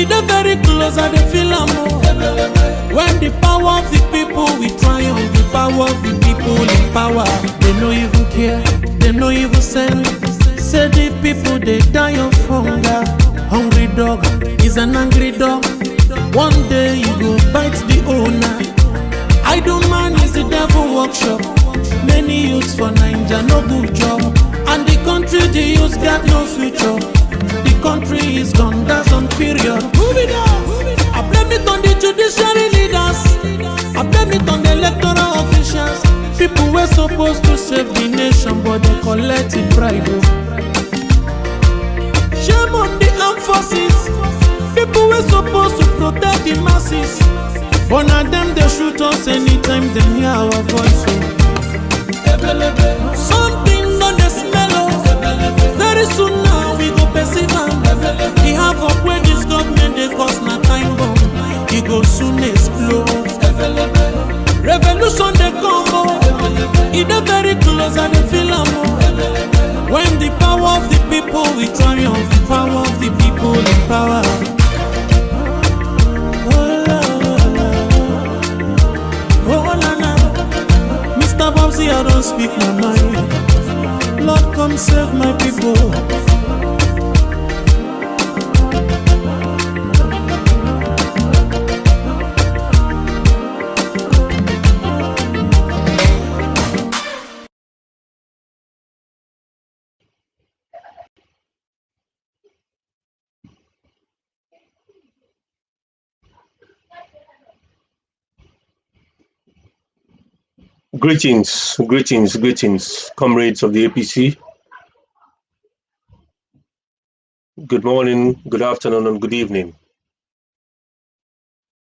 It is very close, I dey feel am. When the power of the people we triumph, the power of the people in power. They no even care, they no even send. Say the people they die of hunger. Hungry dog is an angry dog. One day you go bite the owner. Idle man is the devil workshop. Many youths for Naija no good job, and the country the youths got no future. The country is gone, that's on period. Move it on. I blame it on the judiciary leaders. I blame it on the electoral officials. People were supposed to save the nation, but they collect it bribe. Shame on the armed forces. People were supposed to protect the masses, but now them they shoot us anytime they hear our voice. Something on the smell. Very soon now we go perceive am. The havoc when this government they cause na time bomb. It go soon explode. Revolution they come. It is very close and they feel am. When the power of the people we triumph, the power of the people in power. Mr. Bobsy, I don't speak my mind. Lord, come save my people. Greetings, greetings, greetings, comrades of the APC. Good morning, good afternoon, and good evening.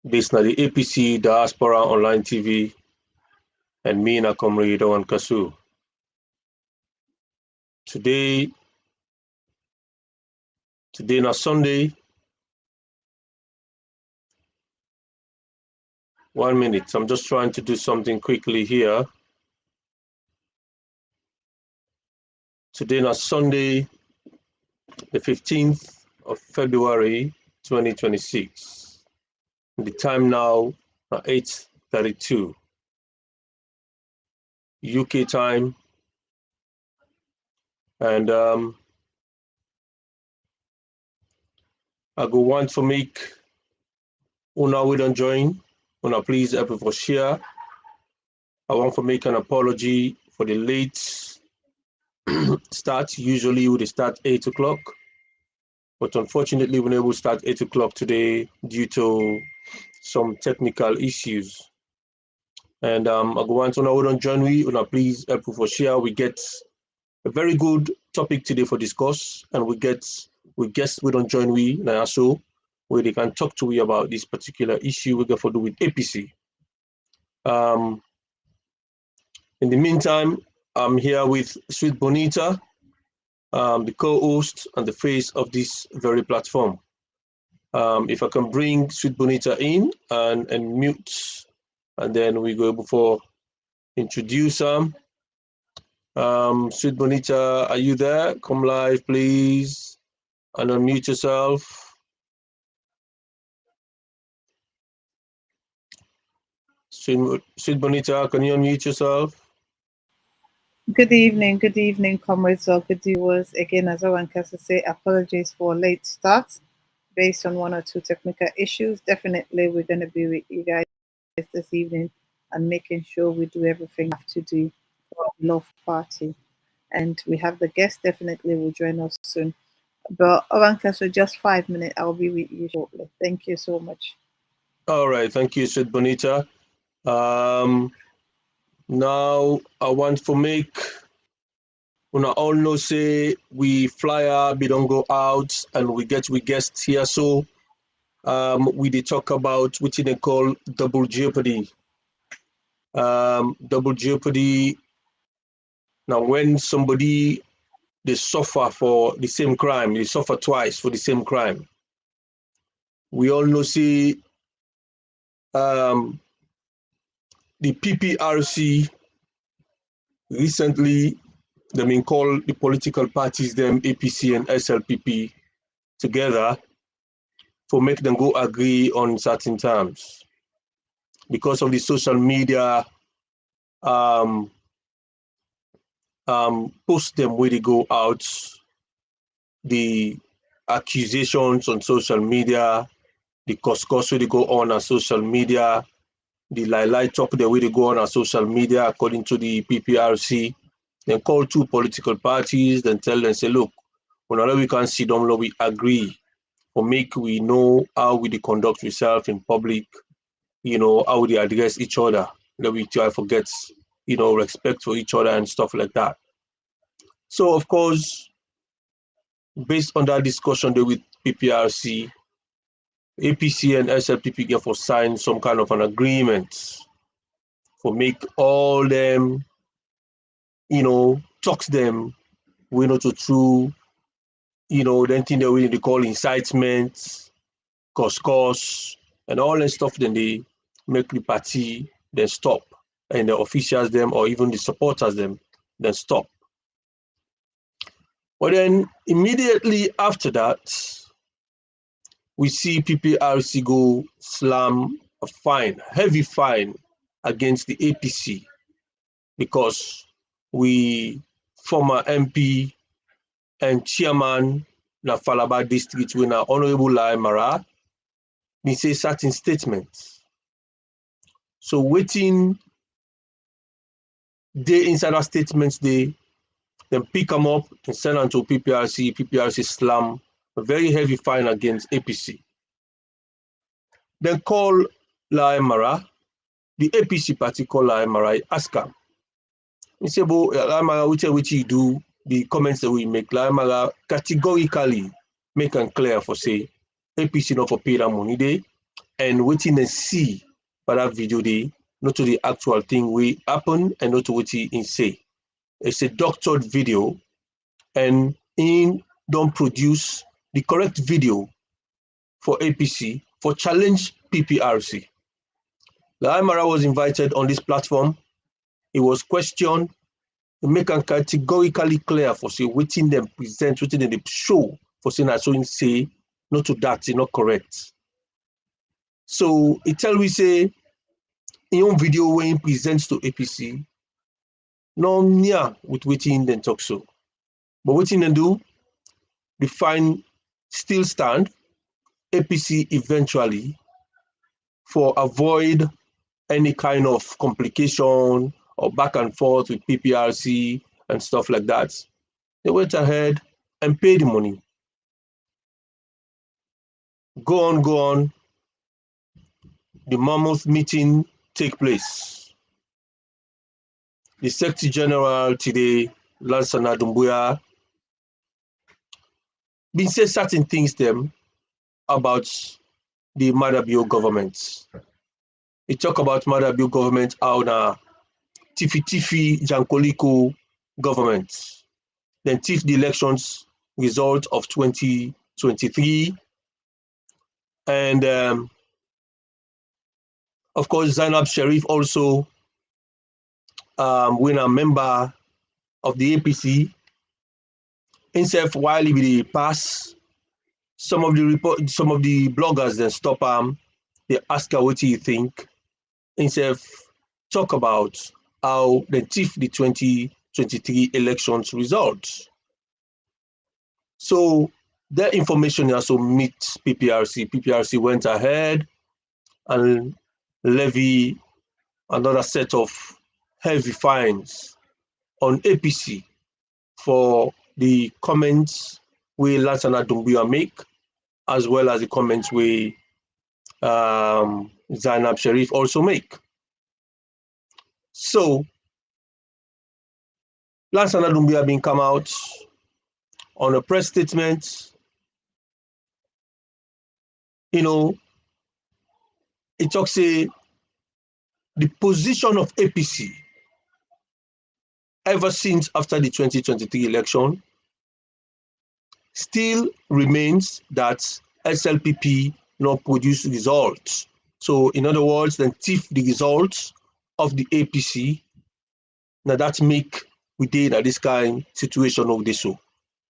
This is the APC Diaspora Online TV, and me, na comrade OrWanKasu. Today, na Sunday. 1 minute. I'm just trying to do something quickly here. Today, na Sunday, the 15th of February, 2026. The time now, 8:32 UK time, and I go want to make una we don't join. Una please help me for share. I want to make an apology for the late start. Usually we start 8 o'clock, but unfortunately we're able to start 8 o'clock today due to some technical issues. And I go want to know we don't join me. Una please help me for share. We get a very good topic today for discuss, and we guess we don't join we now so where they can talk to you about this particular issue we got to do with APC. In the meantime, I'm here with SweetBonita, the co-host and the face of this very platform. If I can bring SweetBonita in and mute, and then we go before introduce them. SweetBonita, are you there? Come live, please, and unmute yourself. SweetBonita, can you unmute yourself? Good evening, comrades or good viewers. Again, as OrWanKasu say, apologies for a late start based on one or two technical issues. Definitely, we're going to be with you guys this evening and making sure we do everything we have to do for the love party. And we have the guest definitely will join us soon. But OrWanKasu, just 5 minutes, I'll be with you shortly. Thank you so much. All right, thank you, SweetBonita. Now I want to make una all know say we fly out, we don't go out, and we get guests here. So we did talk about what they call double jeopardy. Double jeopardy. Now when somebody they suffer for the same crime, they suffer twice for the same crime. We all know say the PPRC recently, they've been called the political parties, them APC and SLPP together for make them go agree on certain terms. Because of the social media post them where they go out, the accusations on social media, the course where they go on social media, the lie talk the way they go on social media according to the PPRC, then call two political parties, then tell them, say, look, whenever we can see them, we agree, or make we know how we conduct ourselves in public, how we address each other, that we try forget, respect for each other and stuff like that. So, of course, based on that discussion there with PPRC, APC and SLPP get for sign some kind of an agreement for make all them, talk them, we know to true, then thing that we need to call incitement, course, and all that stuff, then they make the party then stop, and the officials them or even the supporters them then stop. But then immediately after that, we see PPRC go slam a fine, heavy fine against the APC, because we former MP and chairman na Falaba district with na Honorable Lai Mara, they say certain statements. So waiting they inside our statements, they then pick them up and send them to PPRC. PPRC slam a very heavy fine against APC. Then call Lai Mara, the APC party call Lai Mara, ask him. He said, Lai Mara, which you do, the comments that we make, Lai Mara categorically make them clear for say, APC not for pay that money day, and waiting and see by that video day, not to the actual thing we happen and not to what he say. It's a doctored video, and in don't produce the correct video for APC for challenge PPRC. Lai Mara was invited on this platform. He was questioned. He make them categorically clear for say waiting them present, waiting them show for saying that so in say not to that, it's not correct. So it tell we say in own video when he presents to APC, no near with waiting then talk so. But waiting then do, the fine still stand. APC eventually, for avoid any kind of complication or back and forth with PPRC and stuff like that, they went ahead and paid the money. Go on. The mammoth meeting take place. The Secretary General today, Lansana Doumbouya, been say certain things them about the Madabio government. He talk about Madabio government, how na Tifi Jankoliko government. Then thief the elections result of 2023. And of course, Zainab Sharif also when a member of the APC, himself while he be pass, some of the bloggers then stop him. They ask her what he think. Himself talk about how they thief the 2023 elections results. So that information also meet PPRC. PPRC went ahead and levy another set of heavy fines on APC for the comments we Lansana Doumbouya make, as well as the comments we Zainab Sharif also make. So Lansana Doumbouya been come out on a press statement, it talks say the position of APC ever since after the 2023 election still remains that SLPP not produce results. So in other words, then thief the results of the APC. Now that make we did at this kind of situation of this so.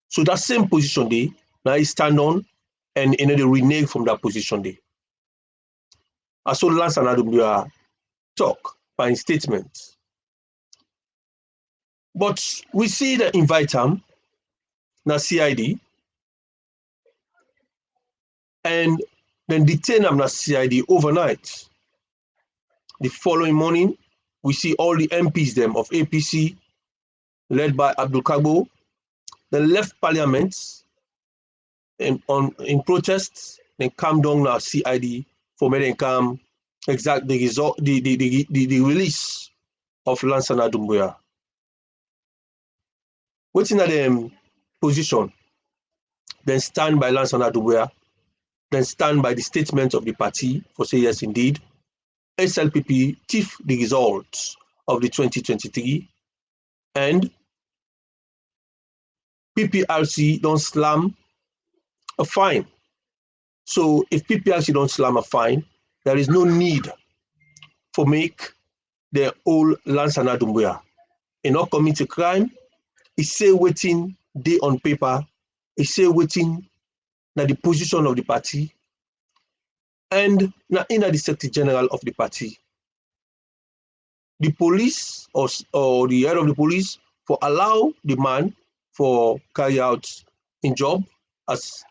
So that same position they now he stand on and they renege from that position there. I saw Lance Anadumbia talk by his statement. But we see that invite him na CID and then detain him na CID overnight. The following morning, we see all the MPs them of APC, led by Abdul Kabo, they left parliament in protests, then come down now CID for me then come exact the result the release of Lance Anadumbia. What's in the position? Then stand by Lance Anadumbia, then stand by the statement of the party for say yes indeed. SLPP thief the results of the 2023 and PPRC don't slam a fine. So if PPRC don't slam a fine, there is no need for make the old Lance Anadumbia. He not commit a crime, he say waiting day on paper, he say waiting na the position of the party and na in the Secretary General of the party. The police or the head of the police for allow the man for carry out in job as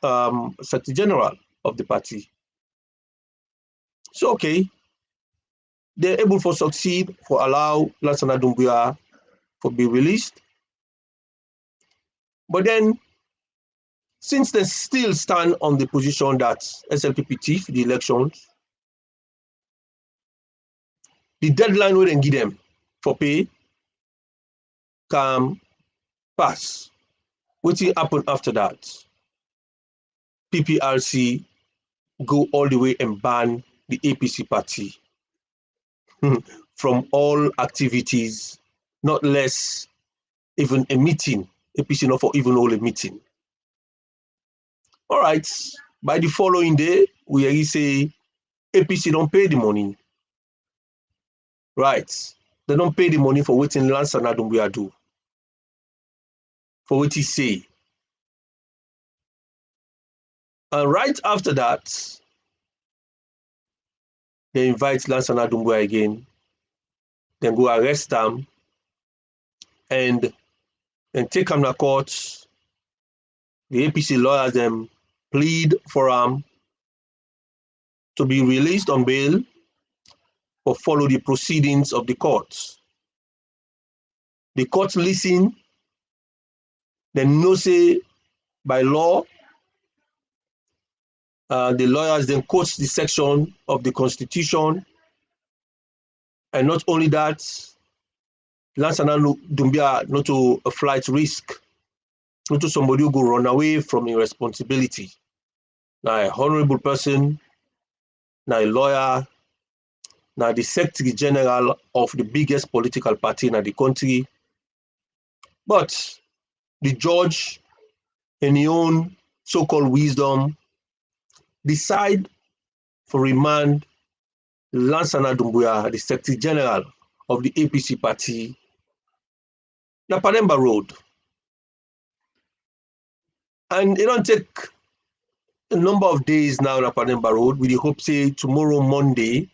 Secretary General of the party. So okay, they're able to succeed for allow Lance Anadumbia for be released. But then, since they still stand on the position that SLPP thief the elections, the deadline we then give them for pay can pass. What will happen after that? PPRC go all the way and ban the APC party from all activities, not less even a meeting. APC not for even all a meeting. All right, by the following day, we already say APC don't pay the money. Right, they don't pay the money for what Lance Anadumbia do. For what he say. And right after that, they invite Lance Anadumbia again, then go arrest him, and then take him to court. The APC lawyers them plead for him to be released on bail or follow the proceedings of the court. The court listen, then no say by law, the lawyers then quote the section of the Constitution, and not only that, Lance Anadumbia not to a flight risk, not to somebody who go run away from irresponsibility. Now a honorable person, now a lawyer, now the Secretary General of the biggest political party in the country. But the judge, in his own so-called wisdom, decide for remand Lance Anadumbia, the Secretary General of the APC party, na Panemba Road. And it don't take a number of days now na Panemba Road. We hope say tomorrow Monday,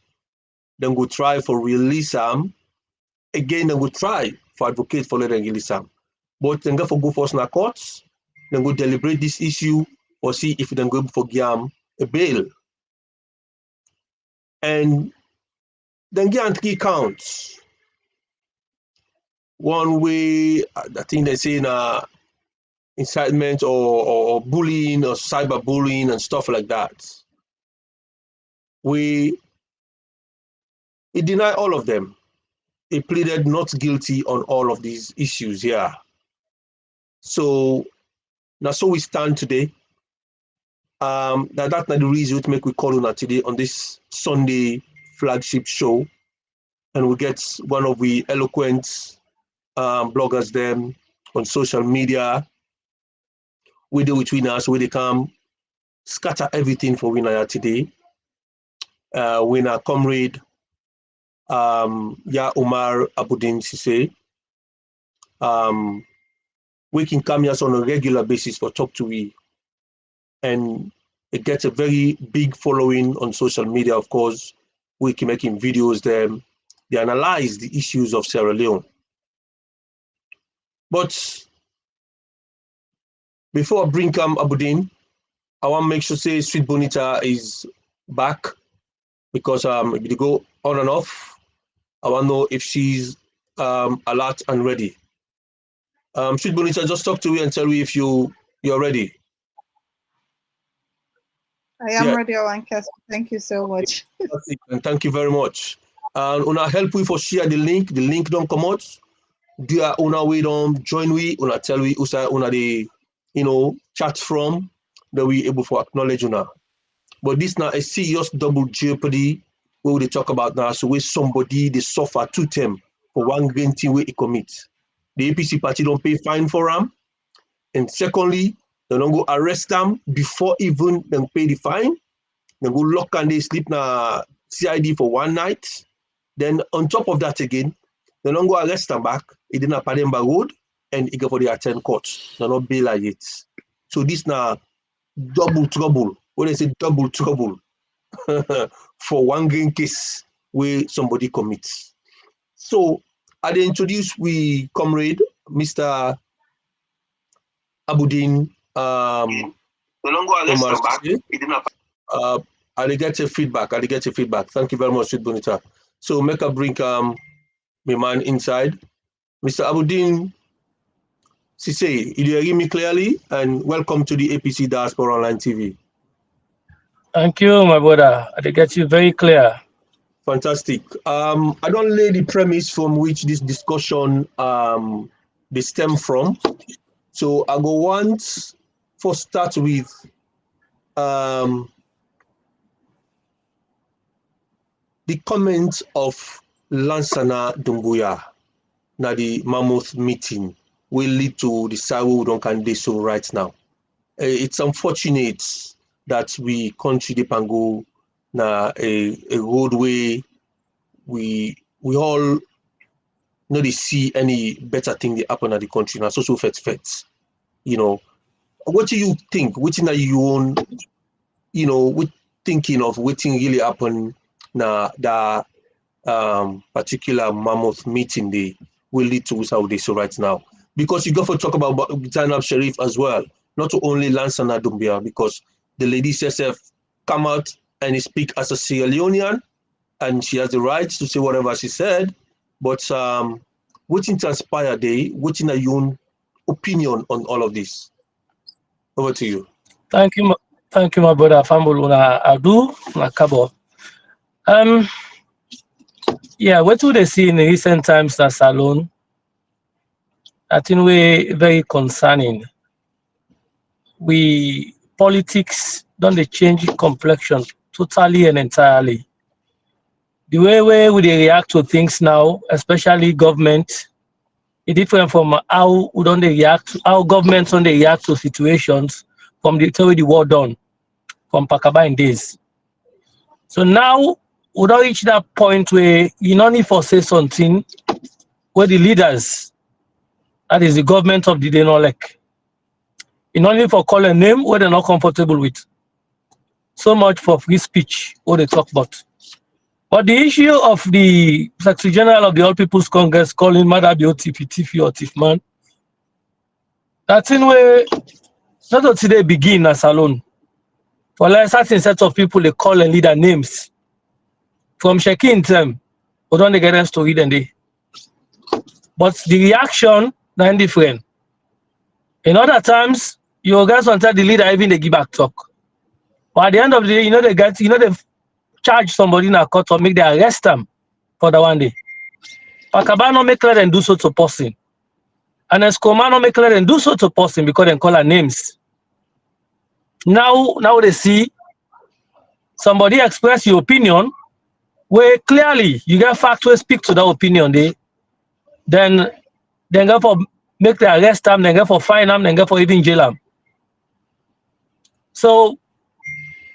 then go try for release him. Again, then go try for advocate for letting release him. But then go for go first na courts, then go deliberate this issue or see if then go for give him a bail. And then get 3 counts. One way, I think they say incitement or bullying or cyberbullying and stuff like that. He denied all of them. He pleaded not guilty on all of these issues here. So now so we stand today. That's not the reason to make we call on today on this Sunday flagship show. And we get one of the eloquent bloggers them on social media. We do between us where they come scatter everything for winner today. Winner comrade Ya Umar Abudin Sise. We can come here on a regular basis for talk to we. And It gets a very big following on social media, of course. We keep making videos there. They analyze the issues of Sierra Leone. But before I bring Abudin, I want to make sure say SweetBonita is back because if they go on and off, I want to know if she's alert and ready. SweetBonita, just talk to you and tell me if you're ready. I am ready, OrWanKasu. Thank you so much. And thank you very much. And una help we for share the link. The link don't come out. Do una we don't join we, una tell we una the chat from that we able to acknowledge una. But this now a serious double jeopardy where we talk about now. So where somebody they suffer to them for one green thing where he commit. The APC party don't pay fine for them. And secondly, they don't go arrest them before even them pay the fine. They go lock and they sleep na CID for one night. Then on top of that again, they don't go arrest them back. It didn't pay them by road and it go for the attend court. They not bail yet. So this now double trouble. When they say double trouble for one green case where somebody commits. So I introduce we comrade Mr. Abudin Omar. I get your feedback. Thank you very much, SweetBonita. So make a bring my man inside. Mr. Abudin Sise, you hear me clearly? And welcome to the APC Diaspora Online TV. Thank you, my brother. I get you very clear. Fantastic. I don't lay the premise from which this discussion they stem from. So I go once for start with the comment of Lansana Dumbuya na the Mammoth meeting will lead to the Saru Udon so right now. It's unfortunate that we country the Pango na a roadway we all not see any better thing that happen at the country now so fet. What do you think? Which are you own, with thinking of what really happened na that particular Mammoth meeting they will lead to Saudi so right now? Because you got to talk about Zainab Sharif as well, not only Lansana Dumbia, because the lady herself come out and speak as a Sierra Leonean, and she has the right to say whatever she said. But what transpired there? What in your own opinion on all of this? Over to you. Thank you, my brother. Fambuluna Adu Nakabo. Yeah, what do they see in the recent times that Salon? I think we're very concerning. Politics don't they change complexion totally and entirely. The way we react to things now, especially government, is different from how we don't react, how governments don't react to situations from the war done, from Pakabain days. So now we don't reach that point where you don't need to say something where the leaders, that is the government of the Denolek, you don't need for call a name where they're not comfortable with. So much for free speech, what they talk about. But the issue of the Secretary General of the All People's Congress calling Madabi Tifi or Tifman, that's in where not today begin as alone. For like a certain set of people they call and lead their names. From checking them, we don't get them to read and they. But the reaction is different. In other times, you guys want to the leader even they give back talk. But at the end of the day, they charge somebody in a court or make they arrest them for the one day. Pakabano make clear and do so to person. And Escomano make clear and do so to person because they call her names. Now they see somebody express your opinion where clearly you get fact to speak to that opinion then go for make the arrest them, then go for fine them, then go for even jail them. So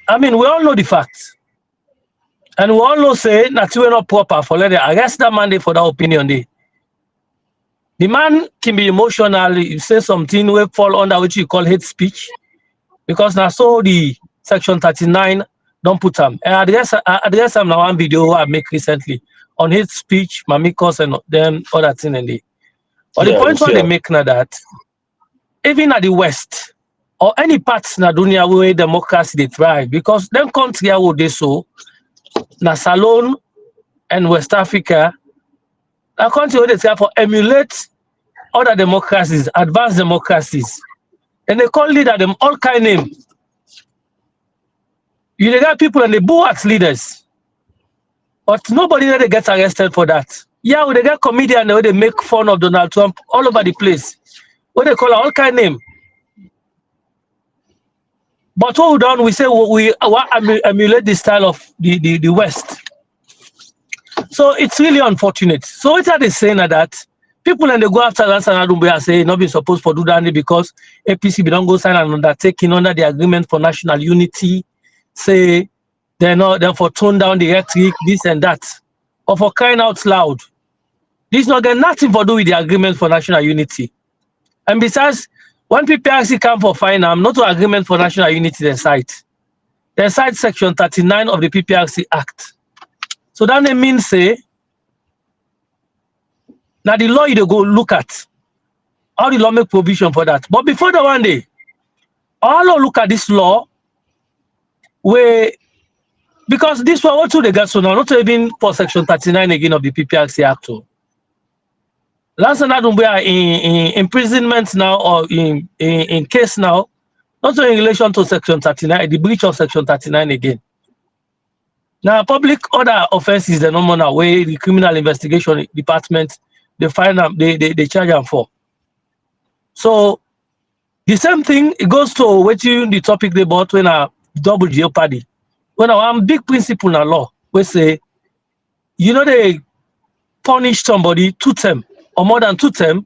I mean we all know the facts. And we all know say that we're not proper for let the arrest that man for that opinion day. The man can be emotional, you say something will fall under what you call hate speech, because now so the Section 39 don't put them. I address them now one video I make recently on hate speech, mamikos, and then other thing in the. But the point where they make now that even at the West or any parts in the dunya where democracy they thrive, because them country how they so na Salone and West Africa, a country where they try for emulate other democracies, advanced democracies, and they call leader them all kind name. You got people and they boo at leaders, but nobody really gets arrested for that. Yeah, they get comedian where they make fun of Donald Trump all over the place. What they call all kind name. But what we done, we say we emulate the style of the West. So it's really unfortunate. So what are they saying that people and they go after Lansana Doumbouya say not be supposed to do that because APC don't go sign an undertaking under the agreement for national unity, say they're not therefore tone down the rhetoric, this and that. Or for crying out loud. This not get nothing to do with the agreement for national unity. And besides, when PPRC come for final, not to agreement for national unity, they cite section 39 of the PPRC Act. So that means say, now the law you go look at, how the law make provision for that. But before the one day, all look at this law, where because this one also they got so now, not even for section 39 again of the PPRC Act. Lansana Doumbouya in imprisonment now or in case now, not in relation to section 39, the breach of section 39 again. Now, public other offenses, the normal way the criminal investigation department they find them, they charge them for. So the same thing it goes to what you the topic they bought when a double jeopardy. When I one big principle in law, we say, you know, they punish somebody 2 terms or more than 2 terms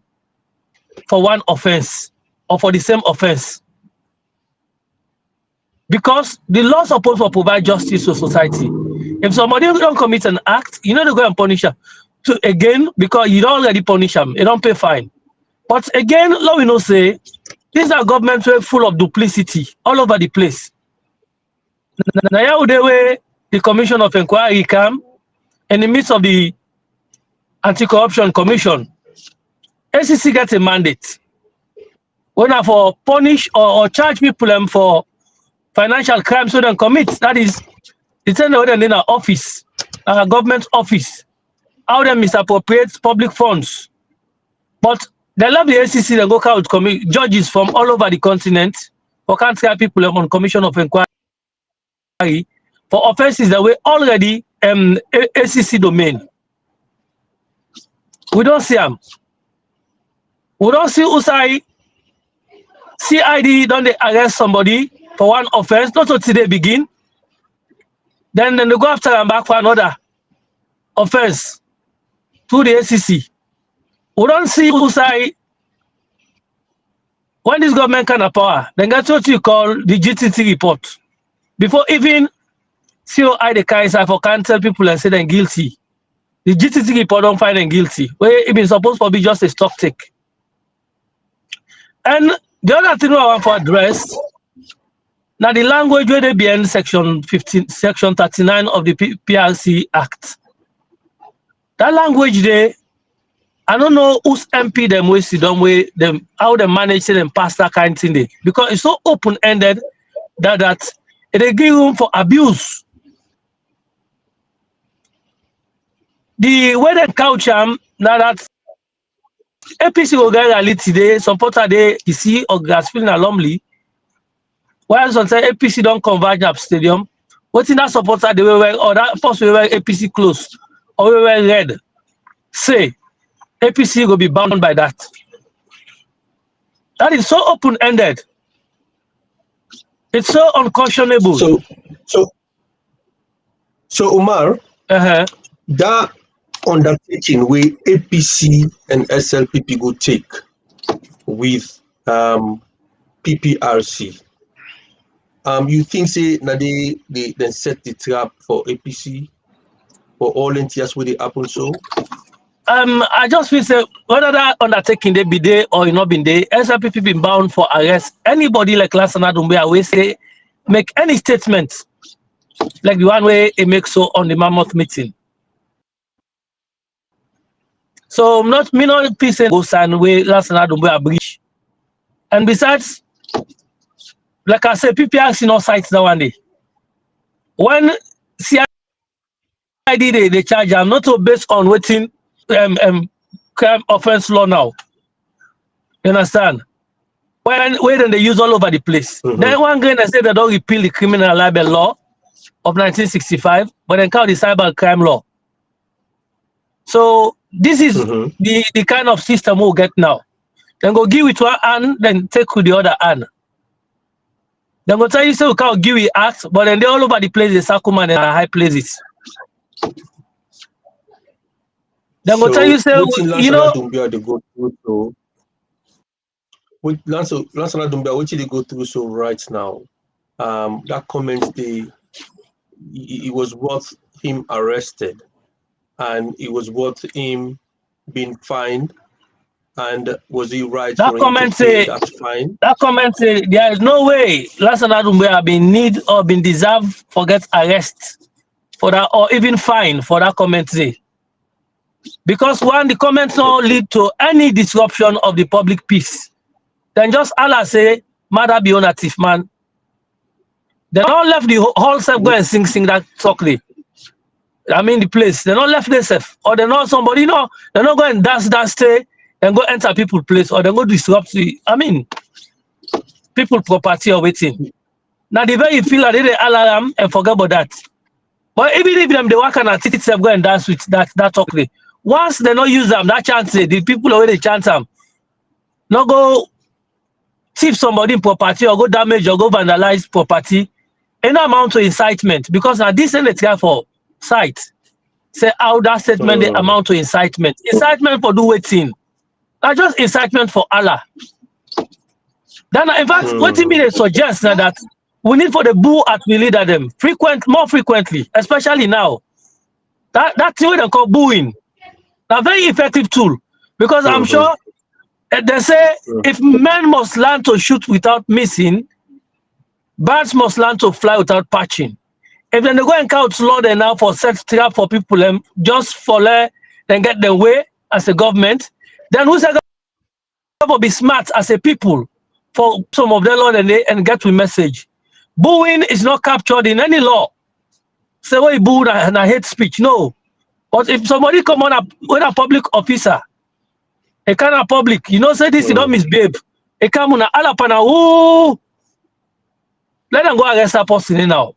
for one offense or for the same offense. Because the law is supposed to provide justice to society. If somebody don't commit an act, you know they go and punish them. Again, because you don't already punish them, you don't pay fine. But again, law we know say, these are governments full of duplicity all over the place. Now the Commission of Inquiry come in the midst of the Anti-Corruption Commission, ACC gets a mandate. When I for punish or charge people for financial crimes so they commit, that is, it's in the office, government office, how they misappropriate public funds. But they love the ACC, they go out judges from all over the continent, or can't try people on Commission of Inquiry for offenses that were already ACC domain. We don't see them. We don't see Usai CID don't they arrest somebody for one offense, not until they begin. Then they go after and back for another offense through the ACC. We don't see Usai when this government can have power, then that's what you call the GTT report. Before even COI the Kaiser for can't tell people and say they're guilty. The GTT report don't find them guilty. Where it is supposed to be just a stock take. And the other thing I want to address, now the language where they be in section 39 of the PPRC Act. That language there, I don't know whose MP them way sit down way them how they manage them pass that kind of thing there. Because it's so open-ended that they give room for abuse. The way they couch them, now that APC will get rally today, supporter they see or Grassfield alumni. While sometimes APC don't converge up stadium, what in that supporter they will wear or that first we wear APC close or we wear red. Say APC will be bound by that. That is so open-ended. It's so unconscionable. So Umar, that undertaking where APC and SLPP go take with PPRC, you think say now they then set the trap for APC for all entities where they happen so? I just feel say whether that undertaking they be there or not been there, SLPP been bound for arrest. Anybody like Lansana Doumbouya we say make any statement like the one way he makes so on the Mammoth meeting. So not me not peace and go sign way last night don't be a breach. And besides, like I said, PPRC no sites now one day. When CID they charge I'm not so based on waiting crime offense law now. You understand? When they use all over the place. Then one grain they say they don't repeal the criminal libel law of 1965, but then count the cyber crime law. So this is the kind of system we'll get now. Then go give it to one hand, then take with the other hand. Then go tell you say we can't give it act, but then they all over the place, they circle and high places. Then go tell you say you know. With Lansana Dumbia, what did they go through so right now? That comment it was worth him arrested, and it was worth him being fined. And was he right that for comment him to pay that fine? That comment say there is no way Lansana Dumbia have been need or been deserved for get arrest for that or even fine for that comment say. Because one, the comments don't lead to any disruption of the public peace. Then just Allah say, mother be on a thief, man. They don't left the whole self go and sing that Thonkla. I mean the place. They don't left themselves. Or they know somebody, you know, they're not going dance, stay, and go enter people's place, or they go disrupt the, I mean, people property or waiting. Now the way you feel like they alarm and forget about that. But even if them they work on a ticket go and dance with that Thonkla. Once they not use them, that chance the people already chance them. Not go thief somebody in property or go damage or go vandalize property, any amount of incitement, because now this ain't the guy for site. Say how that statement they amount to incitement. Incitement for do waiting. Not just incitement for Allah. Then in fact, what it mean they suggest now that we need for the boo at we leader them more frequently, especially now. That's what they call booing. A very effective tool. Because I'm sure they say if men must learn to shoot without missing, birds must learn to fly without patching. If then they go and count law there now for set trap for people just for then get their way as a government, then who's going to be smart as a people for some of their law and get with message? Booing is not captured in any law. Say well, boo and I hate speech. No. But if somebody come on with a public officer, a kind of public, you know, say this, you don't misbehave. A come on a alapana, ooh, let them go arrest that person now.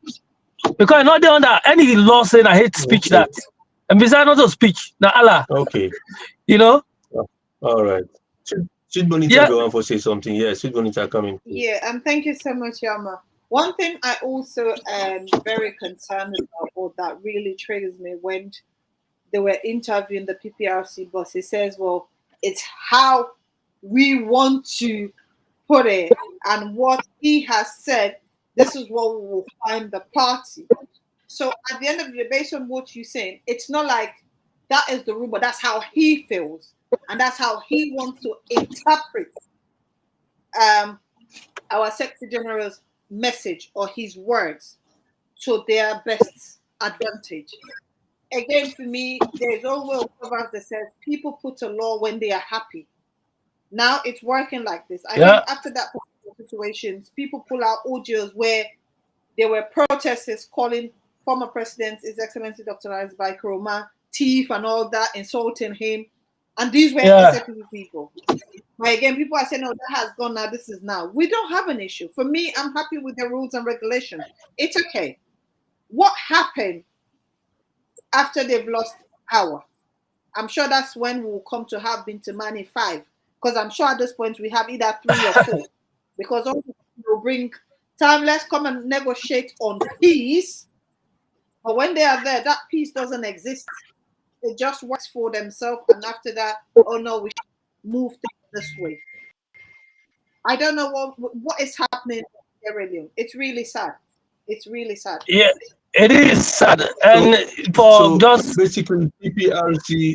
Because not under any law saying I hate speech that. And besides not a speech, now Allah. Okay. You know? All right. SweetBonita go on for say something. Yeah, SweetBonita coming. Yeah, thank you so much, Yama. One thing I also am very concerned about, or that really triggers me when they were interviewing the PPRC boss, he says, well, it's how we want to put it and what he has said, this is what we will find the party. So at the end of the day, based on what you're saying, it's not like that is the rule, but that's how he feels. And that's how he wants to interpret our Secretary General's message or his words to their best advantage. Again, for me, there's always a proverb that says people put a law when they are happy. Now it's working like this. I think after that situations, people pull out audios where there were protesters calling former President, His Excellency Dr. Aziz Kuroma, thief and all that, insulting him. And these were specific people. But again, people are saying, "Oh, that has gone now. This is now." We don't have an issue. For me, I'm happy with the rules and regulations. It's okay. What happened after they've lost power? I'm sure that's when we'll come to have Binti Mani 5. Because I'm sure at this point we have either 3 or 4. Because also will bring time. Let's come and negotiate on peace. But when they are there, that peace doesn't exist. It just works for themselves. And after that, oh no, we should move this way. I don't know what is happening in Sierra Leone. It's really sad. It's really sad. Yeah, it is sad. And so just basically PPRC.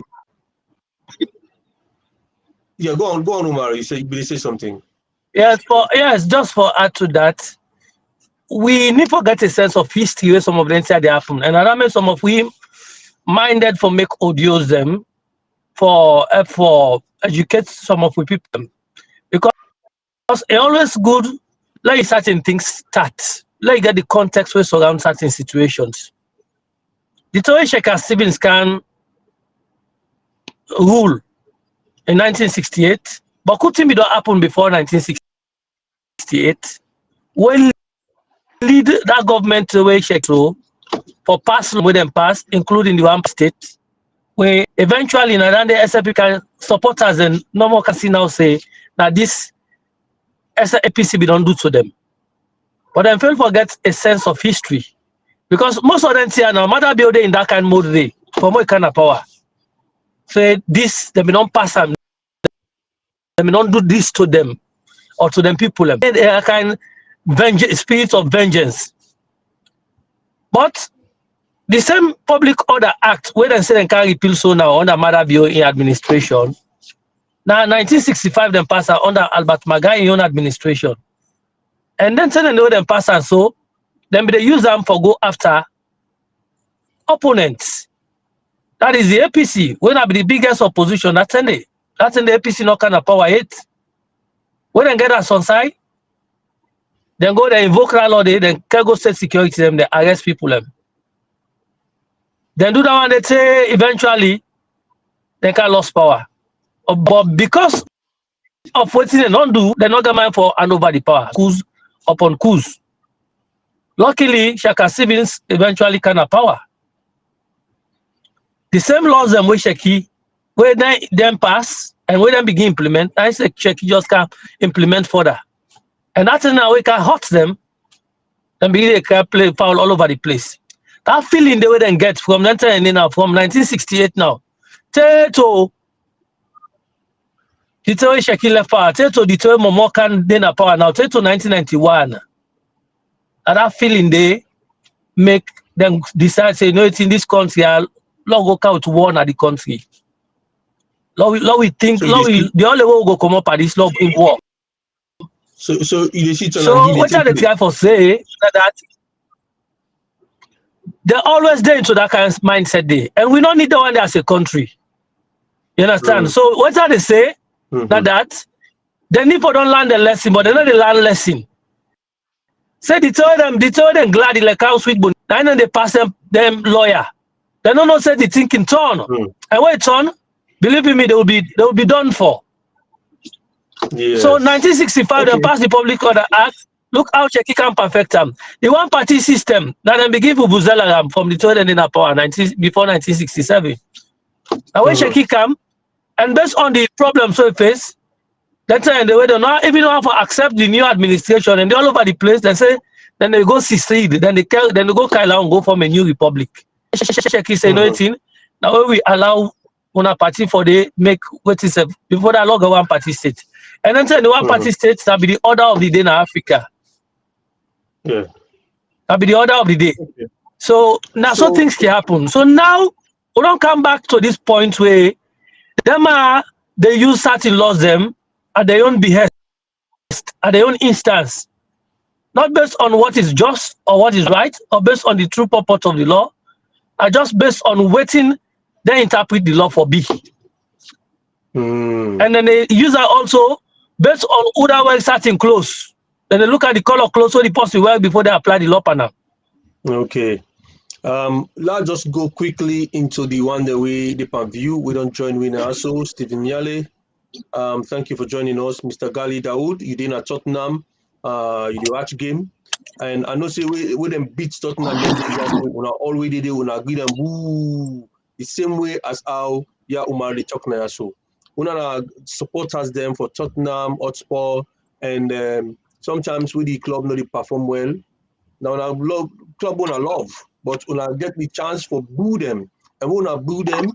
Yeah, go on, Umar. You say something. Yes, just for add to that. we need to get a sense of history where some of them say they happen. And I mean some of we minded for make audios them for educate some of we people. Because it always good like certain things start. Like get the context where surround certain situations. The Tory Shaker Stevens can rule in 1968, but couldn't be happen before 1968. When lead that government way check so for pass with them pass, including the one state, where eventually in the SLP can supporters and normal can see now say that this APC we don't do to them. But then fail forget a sense of history. Because most of them say now matter building in that kind of mode they for more kind of power. So this they don't pass them, they don't do this to them or to them people. They are kind spirit of vengeance. But the same Public Order Act, where they say they can repeal so now under Mother in administration. Now 1965 them pass under Albert Magai in own administration. And then they know them pass and so then they use them for go after opponents. That is the APC. When I be the biggest opposition, that's in the APC not kind of power yet. When they get us on side, then go they invoke that law, then can go state security them, they arrest people them. Then do that one, they say eventually they can lose power. But because of what they don't do, they're not going for hand over the power. Coups upon coups. Luckily, Shaka Stevens eventually can have power. The same laws them we Shaki, where they then pass and where they begin implement, I say Shaki just can implement further. And that's now we can hurt them and begin they can play foul all over the place. That feeling they would then get from that time now, from 1968 now, to the Tory Shaki left power, to the Tory Momo can then power now, to 1991. And that feeling they make them decide, say, no, it's in this country, I'll go count one at the country. We think, the only way we go come up at this law in war. So you see, so what are the guy for say that they're always there into that kind of mindset there. And we don't need the one there as a country. You understand? So what are they say? That they need for don't learn the lesson, but they know the learn lesson. Say they told them glad like how SweetBonita. I know they pass them lawyer. They don't know say the thinking turn. And when it turn, believe me, they will be done for. Yes. So 1965 they passed the Public Order Act. Look how Cheki can perfect them. The one party system that they begin to Buzela from the third in power before 1967. Now when Cheki come, and based on the problems we face, that's why they don't even have to accept the new administration and they all over the place. They say, then they go secede, then they go Kaila and go form a new republic. Cheki say nothing. Now we allow one party for the make what is before that log one party state. And then the one party state that be the order of the day in Africa. Yeah. That be the order of the day. Okay. So now so things can happen. So now we don't come back to this point where they use certain laws them at their own behest, at their own instance, not based on what is just or what is right, or based on the true purport of the law, are just based on waiting they interpret the law for B. And then they use that also based on who that well certain close. Then they look at the color close so the person well before they apply the law panel. Okay. Let's just go quickly into the one that we dip view. We don't join winner also. Stephen Yale. Thank you for joining us. Mr. Gali Dawood, you did at Tottenham, you do watch game. And I know say we them beat Tottenham when already they will agree them boo the same way as how Umar the Chokna so. Una supporters them for Tottenham, Hotspur, and sometimes with the club not they perform well. Now club wanna love, but una get the chance for boo them. And when I boo them,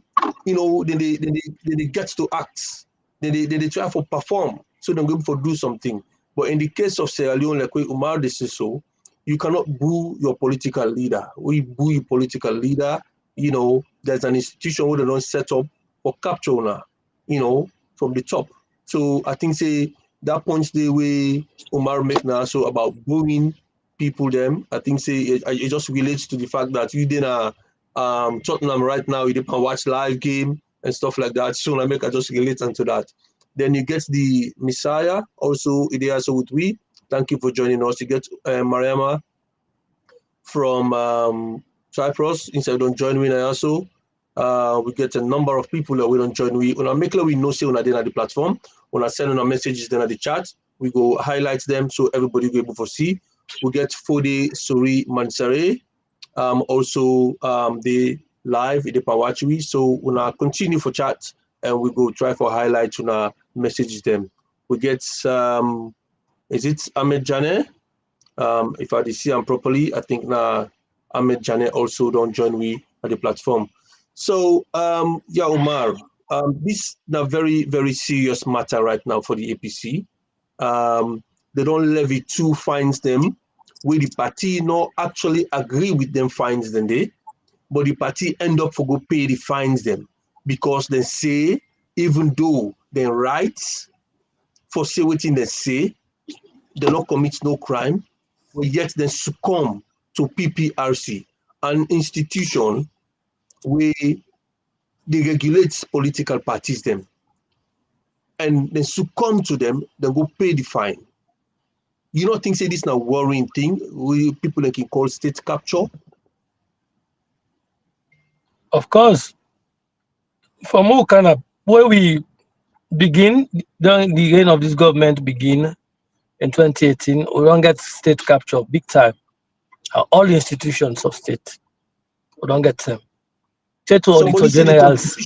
you know, then they get to act. They try for perform, so they're going for do something. But in the case of Sierra Leone, like Umar Desiso, you cannot boo your political leader. We boo your political leader. You know, there's an institution where they don't set up for capture now, you know, from the top. So I think say that points the way Umar make now so about booing people them. I think say it just relates to the fact that you didn't Tottenham right now, you didn't watch live game and stuff like that. So I make I just relate into that. Then you get the Messiah also also with we. Thank you for joining us. You get Mariama from Cyprus. Inside don't join me also. We get a number of people that we don't join. We make sure we know say on the platform. When I send on messages then at the chat, we go highlight them so everybody will be able to see. We get Fode Suri Mansare, also the live in the Pawachwi. So when continue for chat and we go try for highlight when messages them. We get is it Ahmed Jane? If I see him properly, I think now Ahmed Jane also don't join we at the platform. So yeah, Omar, this is a very, very serious matter right now for the APC. They don't levy two fines them, where the party not actually agree with them fines them they, but the party end up for go pay the fines them because they say even though they rights for say what they say, they not commit no crime, but yet they succumb to PPRC, an institution where they regulate political parties them, and then succumb to them, they go pay the fine. You don't think say this is a worrying thing? We people like can call state capture? Of course, from all kind of where we begin, during the reign of this government begin in 2018, we don't get state capture big time. All the institutions of state, we don't get them. Say to Auditor General's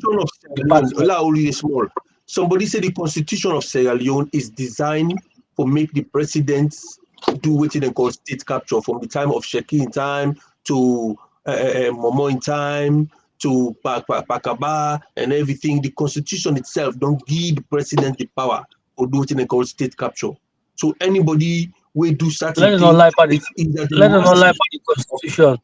small. Somebody said the Constitution of Sierra Leone is designed to make the presidents do what they call state capture from the time of Sheki in time to Momo in time to Pakaba and everything. The Constitution itself don't give the president the power to do what they call state capture. So anybody will do certain things. Let them not lie by the Constitution.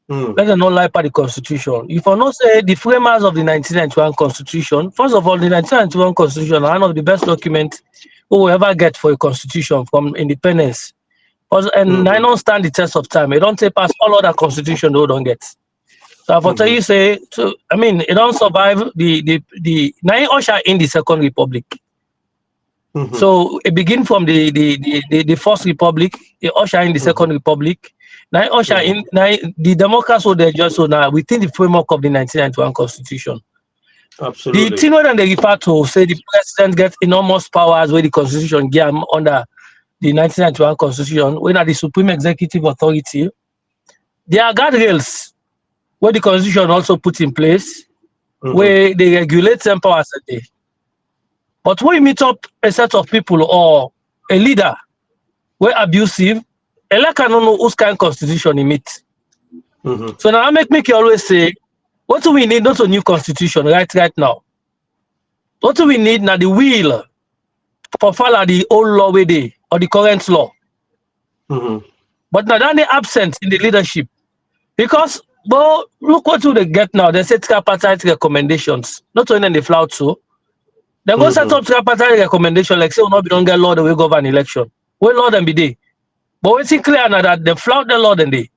Let them not lie by the Constitution. If I not say the framers of the 1991 Constitution, first of all, the 1991 Constitution are one of the best documents we will ever get for a constitution from independence. And I don't stand the test of time. It don't take past all other constitutions we don't get. So I tell you say, so I mean, it don't survive the nine usher in the Second Republic. So it begin from the First Republic, it usher in the Second Republic. Now usher in the Democrats were there just so now within the framework of the 1991 Constitution. Absolutely. The thing when they refer to say the president gets enormous powers where the Constitution gave him under the 1991 Constitution, when at the Supreme Executive Authority, there are guardrails where the Constitution also put in place where they regulate some powers a day. But when you meet up a set of people or a leader where abusive, I don't know whose kind of constitution he meets. So now I make you always say, what do we need? Not a new constitution right now. What do we need now? The will for follow the old law way day or the current law. But now they're absent in the leadership. Because but look what do they get now. They set tripartite recommendations, not only in the flout so. They go set up tripartite recommendation like say we don't get law the way govern election. Where law them be there. But it's clear now that they flout the law then they.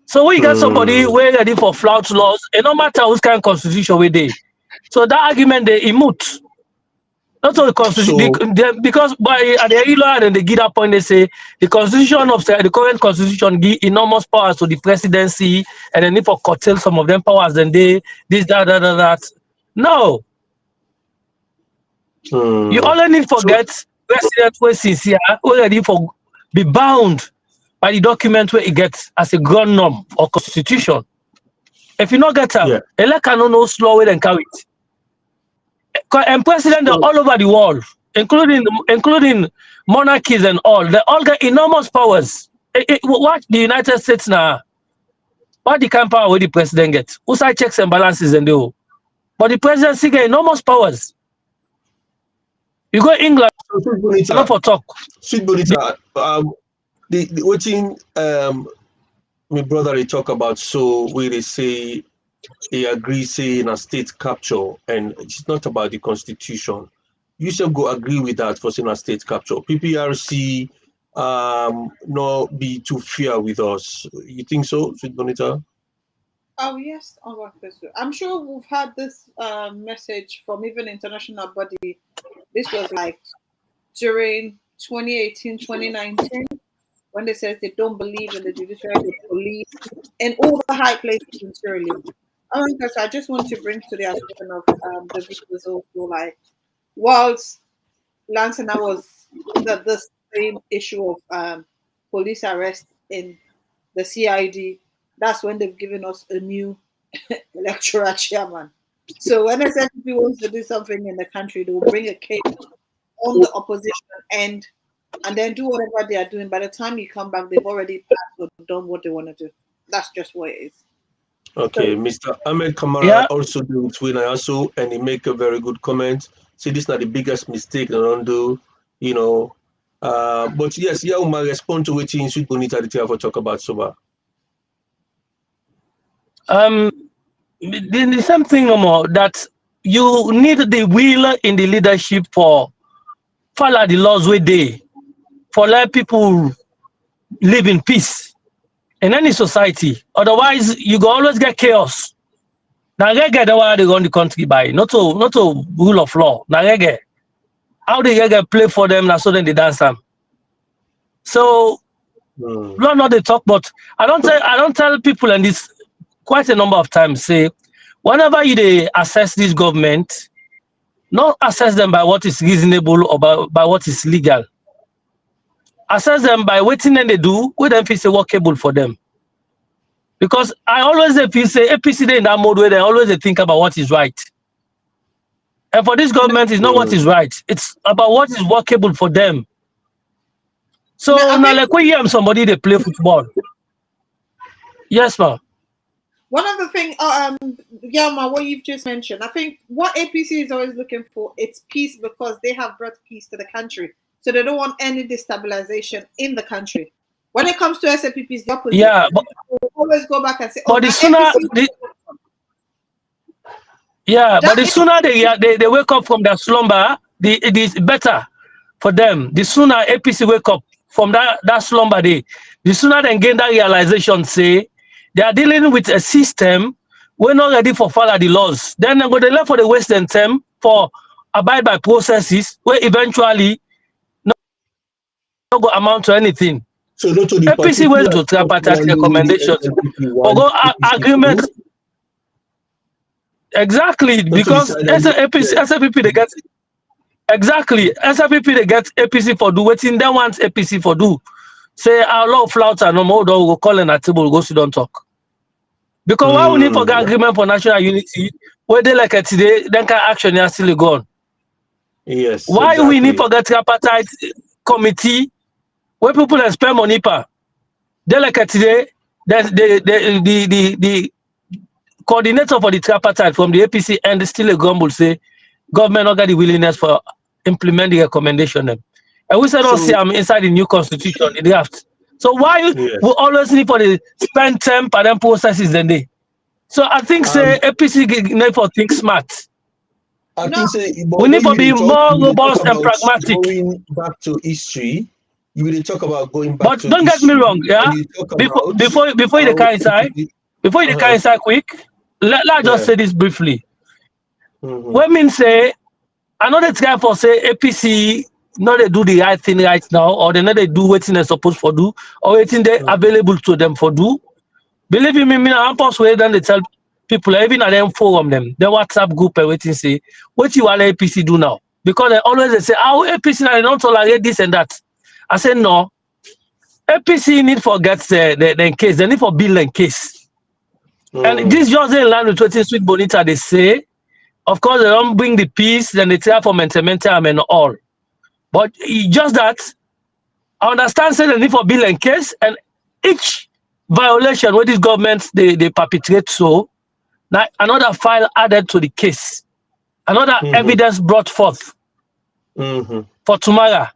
So we get somebody we're ready for flout laws, and no matter whose kind of constitution we they. So that argument they emote. Not only constitution because by at the law and they give that point they say the constitution of the current constitution give enormous powers to the presidency and then if for curtail some of them powers then they this that. No. You only need to forget president who is sincere already for be bound by the document where it gets as a ground norm or constitution. If you not get them, elect cannot no slow way and carry it. And presidents all over the world, including monarchies and all, they all get enormous powers. What the United States now? What the kind of power the president gets? Who side checks and balances and do? But the presidency get enormous powers. You go England, not for talk. SweetBonita, the watching my brother they talk about so where they say he agrees saying a state capture and it's not about the constitution. You should go agree with that for saying a state capture. PPRC not be too fair with us. You think so, SweetBonita? Oh yes, OrWanKasu. I'm sure we've had this message from even international body. This was like during 2018, 2019, when they said they don't believe in the judiciary, the police, and all the high places in Sierra Leone. OrWanKasu, I just want to bring to the attention of the viewers also, like, whilst Lance and I was under the same issue of police arrest in the CID, that's when they've given us a new electoral chairman. So when SNP wants to do something in the country, they will bring a case on the opposition end and then do whatever they are doing. By the time you come back, they've already passed or done what they want to do. That's just what it is. Okay, So, Mr. Ahmed Kamara Yeah. also do tweet also, and he make a very good comment. See, this is not the biggest mistake they don't do, you know. But yes, yeah, my respond to what in SweetBonita the for talk about sober. The same thing, that you need the will in the leadership for follow the laws way day, for let people live in peace in any society. Otherwise, you go always get chaos. Now, reggae the way they run the country by, not to rule of law. Now, reggae, how the reggae play for them, now so then they dance them. So, not they talk, but I don't tell people, and this quite a number of times, say, whenever you they assess this government, not assess them by what is reasonable or by what is legal. Assess them by what thing they do, what them feel say workable for them. Because I always feel say APC they in that mode where they always they think about what is right. And for this government, it's not what is right. It's about what is workable for them. So now like when you have somebody they play football. Yes, ma'am. one of the things, Yelma, what you've just mentioned, I think what APC is always looking for, it's peace because they have brought peace to the country. So they don't want any destabilization in the country. When it comes to SAPP, it's the opposite. Yeah, but they always go back and say, but the sooner but the sooner they wake up from their slumber, it is better for them. The sooner APC wake up from that slumber day, the sooner they gain that realization, say they are dealing with a system we're not ready for follow the laws. Then they go they left for the Western term for abide by processes where eventually not go amount to anything. So not to the APC went to tripartite recommendations or go agreement. Exactly, because SAPP they get exactly SAPP they get APC for do waiting. They want APC for do. Say our law flouts and no more go call in a table go sit down talk. Because why we need for agreement for national unity where they like it today, then can action is still gone. Yes. Why exactly. we need for get tripartite committee where people spend money per? They like it today, the coordinator for the tripartite from the APC and still a grumble say government not got the willingness for implement the recommendation. And we said don't see I'm inside the new constitution, the draft. So why we always need for the spend time for them processes then they. So I think say APC need for think smart. I think say we need to be more robust and pragmatic. Going back to history, you will talk about going back but to don't history. Get me wrong, yeah. Before you can inside, quick, let's just say this briefly. What mean say I know the try for say APC not they do the right thing right now, or they not they do what they're supposed to do, or waiting they available to them for do. Believe me, I'm persuaded then they tell people even at them forum them, the WhatsApp group and waiting say, what you want APC do now? Because they always say, how APC now they don't tolerate this and that. I said no. APC need for get the case, they need for bill and case. And this just in line with what SweetBonita they say. Of course, they don't bring the peace, then they try for mental and all. But just that, I understand say they need for bill and case, and each violation where these governments they perpetrate so, now another file added to the case, another evidence brought forth for tomorrow.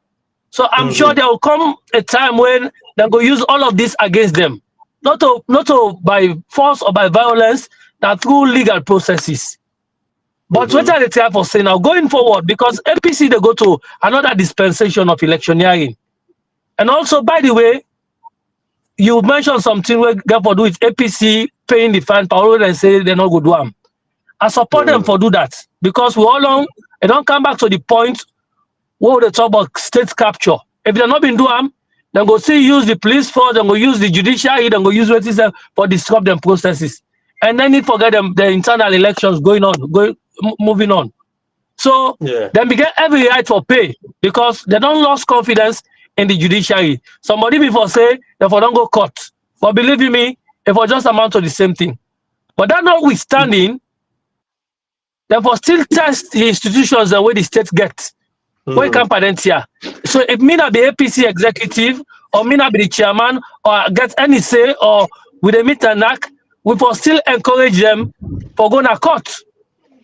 So I'm sure there will come a time when they go use all of this against them, not to by force or by violence, that through legal processes. But what are they trying for say now going forward? Because APC they go to another dispensation of electioneering. And also, by the way, you mentioned something we get for do with APC paying the fine power and say they're not good one. I support them for do that because we all long they don't come back to the point where they talk about state capture. If they're not been doing, then go see use the police force, then go use the judiciary, then go use what is for disrupt them processes. And then you forget them the internal elections moving on. So then we get every right for pay because they don't lose confidence in the judiciary. Somebody before say they don't go court. But believe you me, it will just amount to the same thing. But that notwithstanding, they will still test the institutions the way the state gets. When components here. So if me not be APC executive or me not be the chairman or get any say or with a meet and knock, we will still encourage them for going to court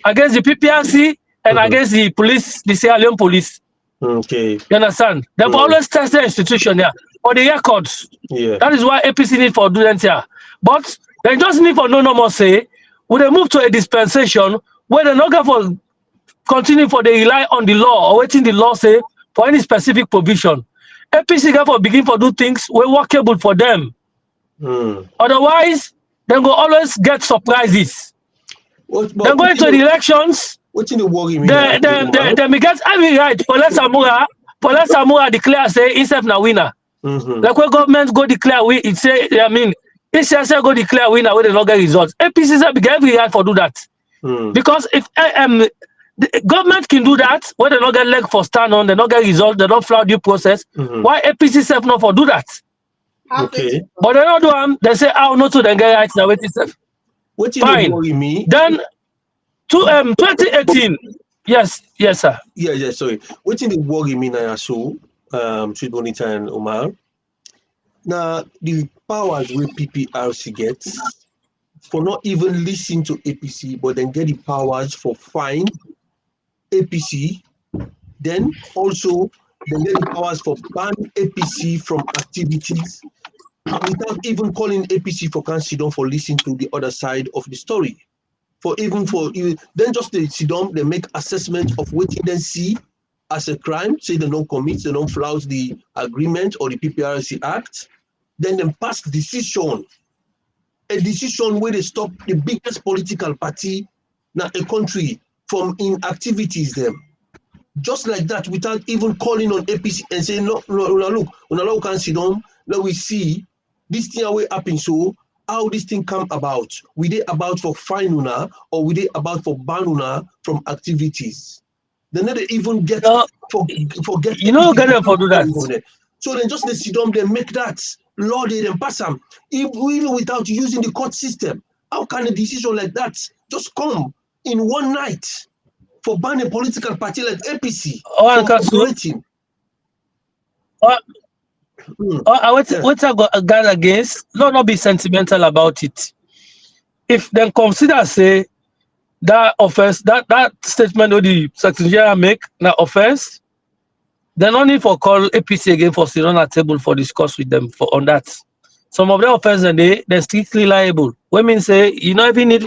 against the PPRC and against the police, the Sierra Leone police. Okay. You understand? They will always test the institution here for the records. Yeah. That is why APC need for doing here. But they just need for no more say. When they move to a dispensation where they're not going for continue for they rely on the law or waiting the law say for any specific provision. APC therefore begin for do things were workable for them. Otherwise, they will always get surprises. Then go into the elections. What's in the worry me? They get every right. Police Samura declare say himself na winner. Like when government go declare it say it says go declare winner when they not get results. APC say get every right for do that. Because if the government can do that when they not get leg for stand on, they not get result, they don't flout due process. Why APC self not for do that? Okay. But they don't do them. They say, "Oh, no, to then get right now." What fine. Worry me? Then to 2018, yes, sir. Yeah. Sorry. What in the worry me now? So, SweetBonita and Omar. Now the powers where PPRC gets for not even listening to APC, but then get the powers for fine APC, then also they get the powers for ban APC from activities without even calling APC for consider for listening to the other side of the story. Then just they sit down, they make assessment of what they see as a crime, say they don't commit, they don't flout the agreement or the PPRC Act, then they pass decision. A decision where they stop the biggest political party in a country from inactivities them. Just like that, without even calling on APC and saying, no, look, when can sit down, let we see this thing away happen. So how this thing come about? We they about for fine una or we they about for ban una from activities? They never even get forget. You know, get them for do that. So then just they sit down, they make that law, they then pass them, even without using the court system. How can a decision like that just come in one night for banning a political party like APC? OrWanKasu. What I got against, not be sentimental about it. If they consider say that offense, that statement that the Secretary General make that offense, they no need for call APC again for sit on a table for discuss with them on that. Some of the offense and they're strictly liable. Women say you know even need.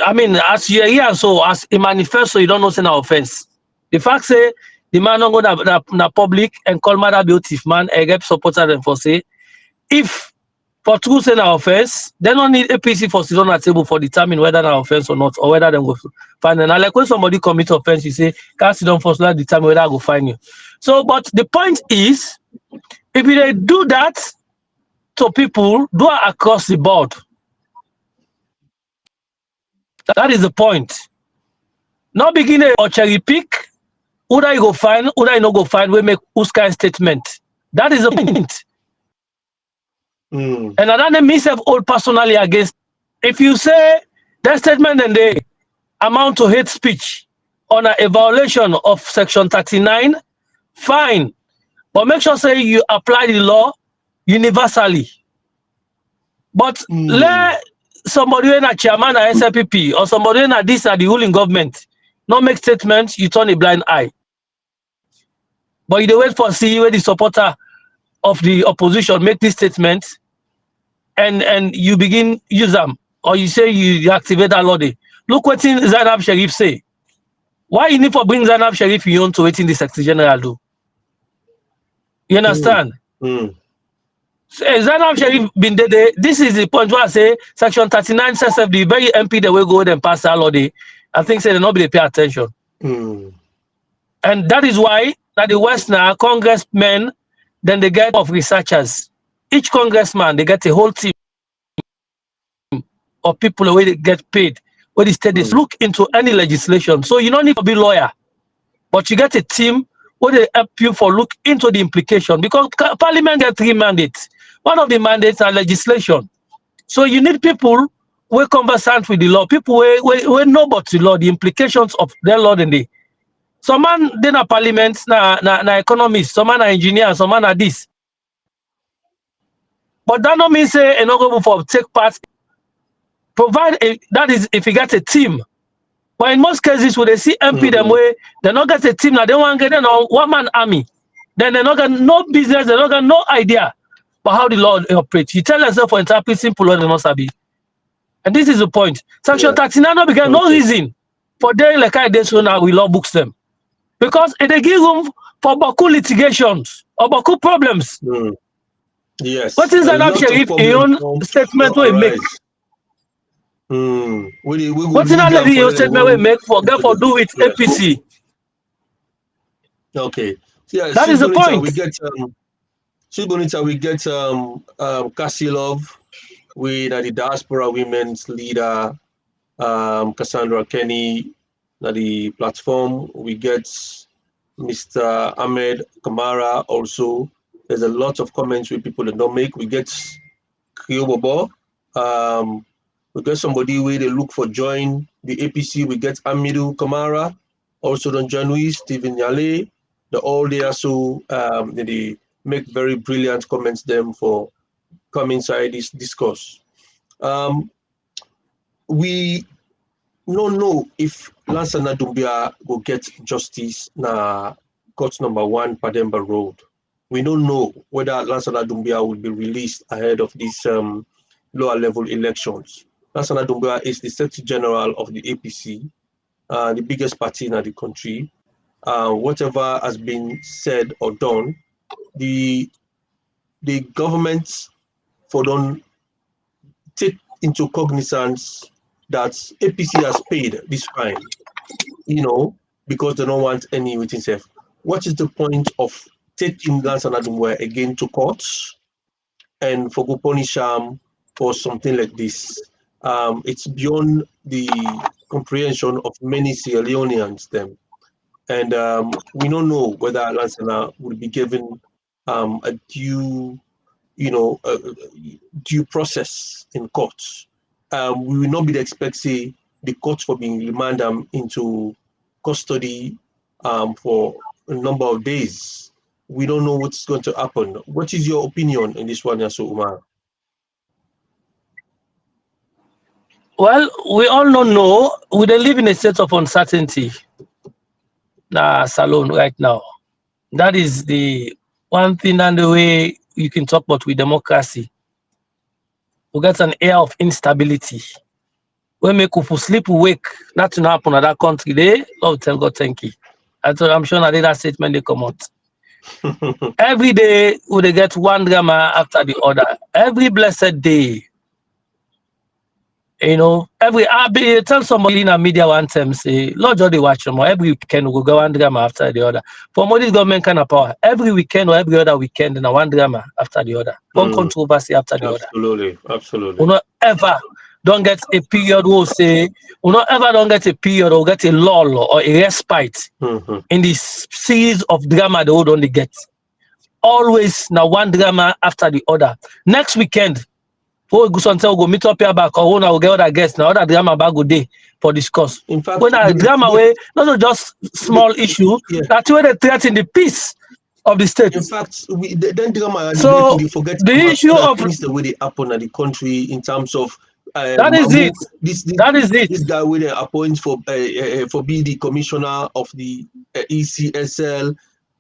I mean, as you hear so as a manifesto, you don't know say no offense. The fact say the man don't go na public and call mother be thief man, I get supporter them for say if for true say no offense, they don't need APC for sit on a table for determine whether no offense or not, or whether they go find. And like when somebody commit offense, you say can't sit down for so that determine whether I go find you. So, but the point is, if they do that to people, do it across the board. That is the point. Not beginning or cherry pick. Who you go find, who you not go find, we make whose kind statement. That is the point. And I don't myself all personally against. If you say that statement and they amount to hate speech on a violation of Section 39, fine. But make sure say you apply the law universally. But let somebody in a chairman at SLPP or somebody in a this at the ruling government not make statements, you turn a blind eye. But you wait for see where the supporter of the opposition make this statement and you begin use them. Or you say you activate that law. Look what Zainab Sharif say. Why you need for bring Zainab Sharif you on to waiting the Secretary General do? You understand? So, Zainab Sharif been there. This is the point where I say Section 39 says the very MP that will go and pass that law. I think say they not be pay attention. And that is why that the West now congressmen, then they get of researchers. Each congressman they get a whole team of people where they get paid. Where the state look into any legislation. So you don't need to be a lawyer, but you get a team where they help you for look into the implication because Parliament get 3 mandates. One of the mandates are legislation. So you need people who are conversant with the law, people who know about the law, the implications of their law. Some man then a parliament, na economists, some man are engineers, some man are this. But that don't mean say a no go for take part. That is if you get a team. But in most cases, when they see MP them way, they not get a team now. They want to get in a one-man army. Then they not got no business, they not got no idea about how the law operates. You tell yourself for interpreting simple law, they must be. And this is the point. Section 39 no became no reason for them like I did so now we law books them. Because they give room for Baku litigations or Baku problems. Yes. What is an Sharif in your own statement we make? What's in a your statement we make for do with APC? Okay. Yeah, that is the point. We get SweetBonita, we get Kasilov, we the diaspora women's leader, Cassandra Kenny, the platform. We get Mr. Ahmed Kamara also. There's a lot of comments with people that don't make. We get Kyobobo. We get somebody where they look for join the APC. We get Amidu Kamara, also Don Janui, Stephen Yale. They're all there. So they make very brilliant comments them for come inside this discourse. We don't know if Lansana Doumbia will get justice na court number 1 Pademba Road. We don't know whether Lansana Doumbia will be released ahead of these lower level elections. Lansana Doumbia is the Secretary General of the APC, the biggest party in the country. Whatever has been said or done, the government for don't take into cognizance that APC has paid this fine, because they don't want any within self. What is the point of taking Lansana Doumbia again to courts and for go punish for something like this? It's beyond the comprehension of many Sierra Leoneans them. And we don't know whether Lansana will be given a due process in courts. We will not be expecting the courts for being remanded into custody for a number of days. We don't know what's going to happen. What is your opinion in this one, Yasu Umar? Well, we all don't know. We don't live in a state of uncertainty. Salon right now. That is the one thing and the way you can talk about with democracy. We get an air of instability. When make people sleep awake, nothing happen in that country. They Lord tell God thank you. I'm sure I did that statement they come out. Every day we they get one drama after the other. Every blessed day. I tell somebody in a media one time, say, Lord, they watch them. Every weekend we go one drama after the other. For more this government kind of power, every weekend or every other weekend, and one drama after the other, one controversy after the other. Absolutely. We not ever don't get a period where say, we not ever don't get a period or get a lull or a respite in this series of drama they would only get. Always now one drama after the other. Next weekend. Before we go meet up here back or we'll get other guests now, other drama back go day for discuss. In fact, when a drama way, not just small issue, that's where they threaten the peace of the state. In fact, then drama so we forget the issue of things the way they happen at the country in terms of that is it. This guy will appoint for be the commissioner of the ECSL,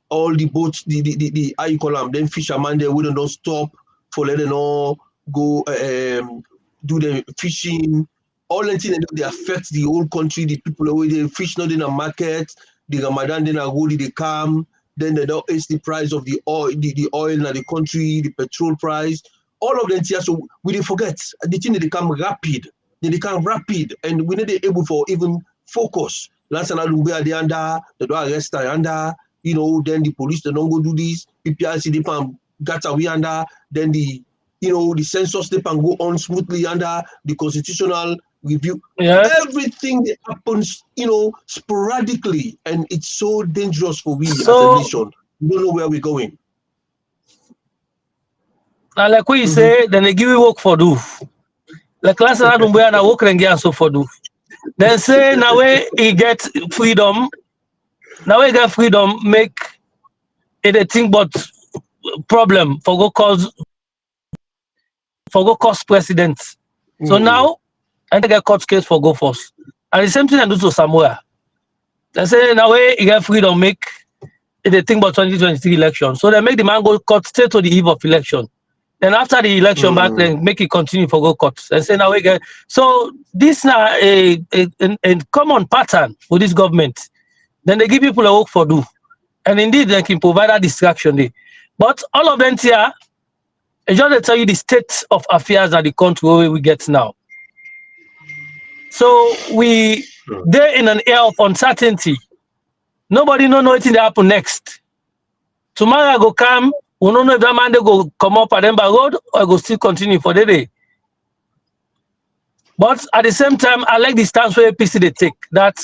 all the boats, the how you call them, then fishermen they wouldn't don't stop for letting all go do the fishing, all the things they affect the whole country, the people away they fish not in a market, the Ramadan then go they come, then they don't raise the price of the oil, the oil in the country, the petrol price, all of them here. So we didn't forget the thing they become rapid. They become rapid, and we need able for even focus. Last time I they under, they don't arrest under, you know, then the police they don't go do this, PPRC they can get away under, then the the census they can go on smoothly under the constitutional review. Yes. Everything that happens, sporadically, and it's so dangerous for we as a nation. We don't know where we're going. Now, like what you say, then they give you work for do. Like last time I don't wear work and get so for do. Then say now way he get freedom. Now we get freedom, make it a thing but problem for go cause president. So now I get court case for go first. And the same thing I do to somewhere. They say now way he get freedom, make it a thing about 2023 election. So they make the man go court straight to the eve of election. Then after the election back, then make it continue for go court. And say now we get so this now a common pattern for this government. Then they give people a work for do. And indeed they can provide a distraction there. But all of them here, I just tell you the state of affairs that the country where we get now. So they're in an air of uncertainty. Nobody know anything that happen next. Tomorrow I go come, we don't know if that man they go come up at Ember Road or I go still continue for the day. But at the same time, I like the stance where APC they take, that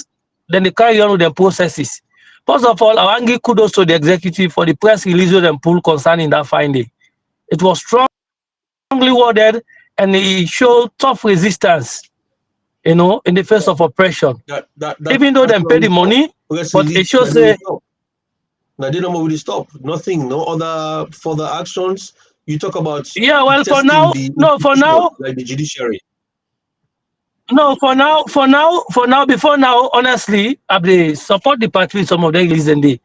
then they carry on with their processes. First of all, I want to give kudos to the executive for the press release with them pull concerning that finding. It was strongly worded and it showed tough resistance, in the face of oppression. Even though they pay the money, but it shows now they don't really stop. Nothing, no other further actions. You talk about well for now, like the judiciary. No, for now, before now, honestly, I support the party with some of the release and day.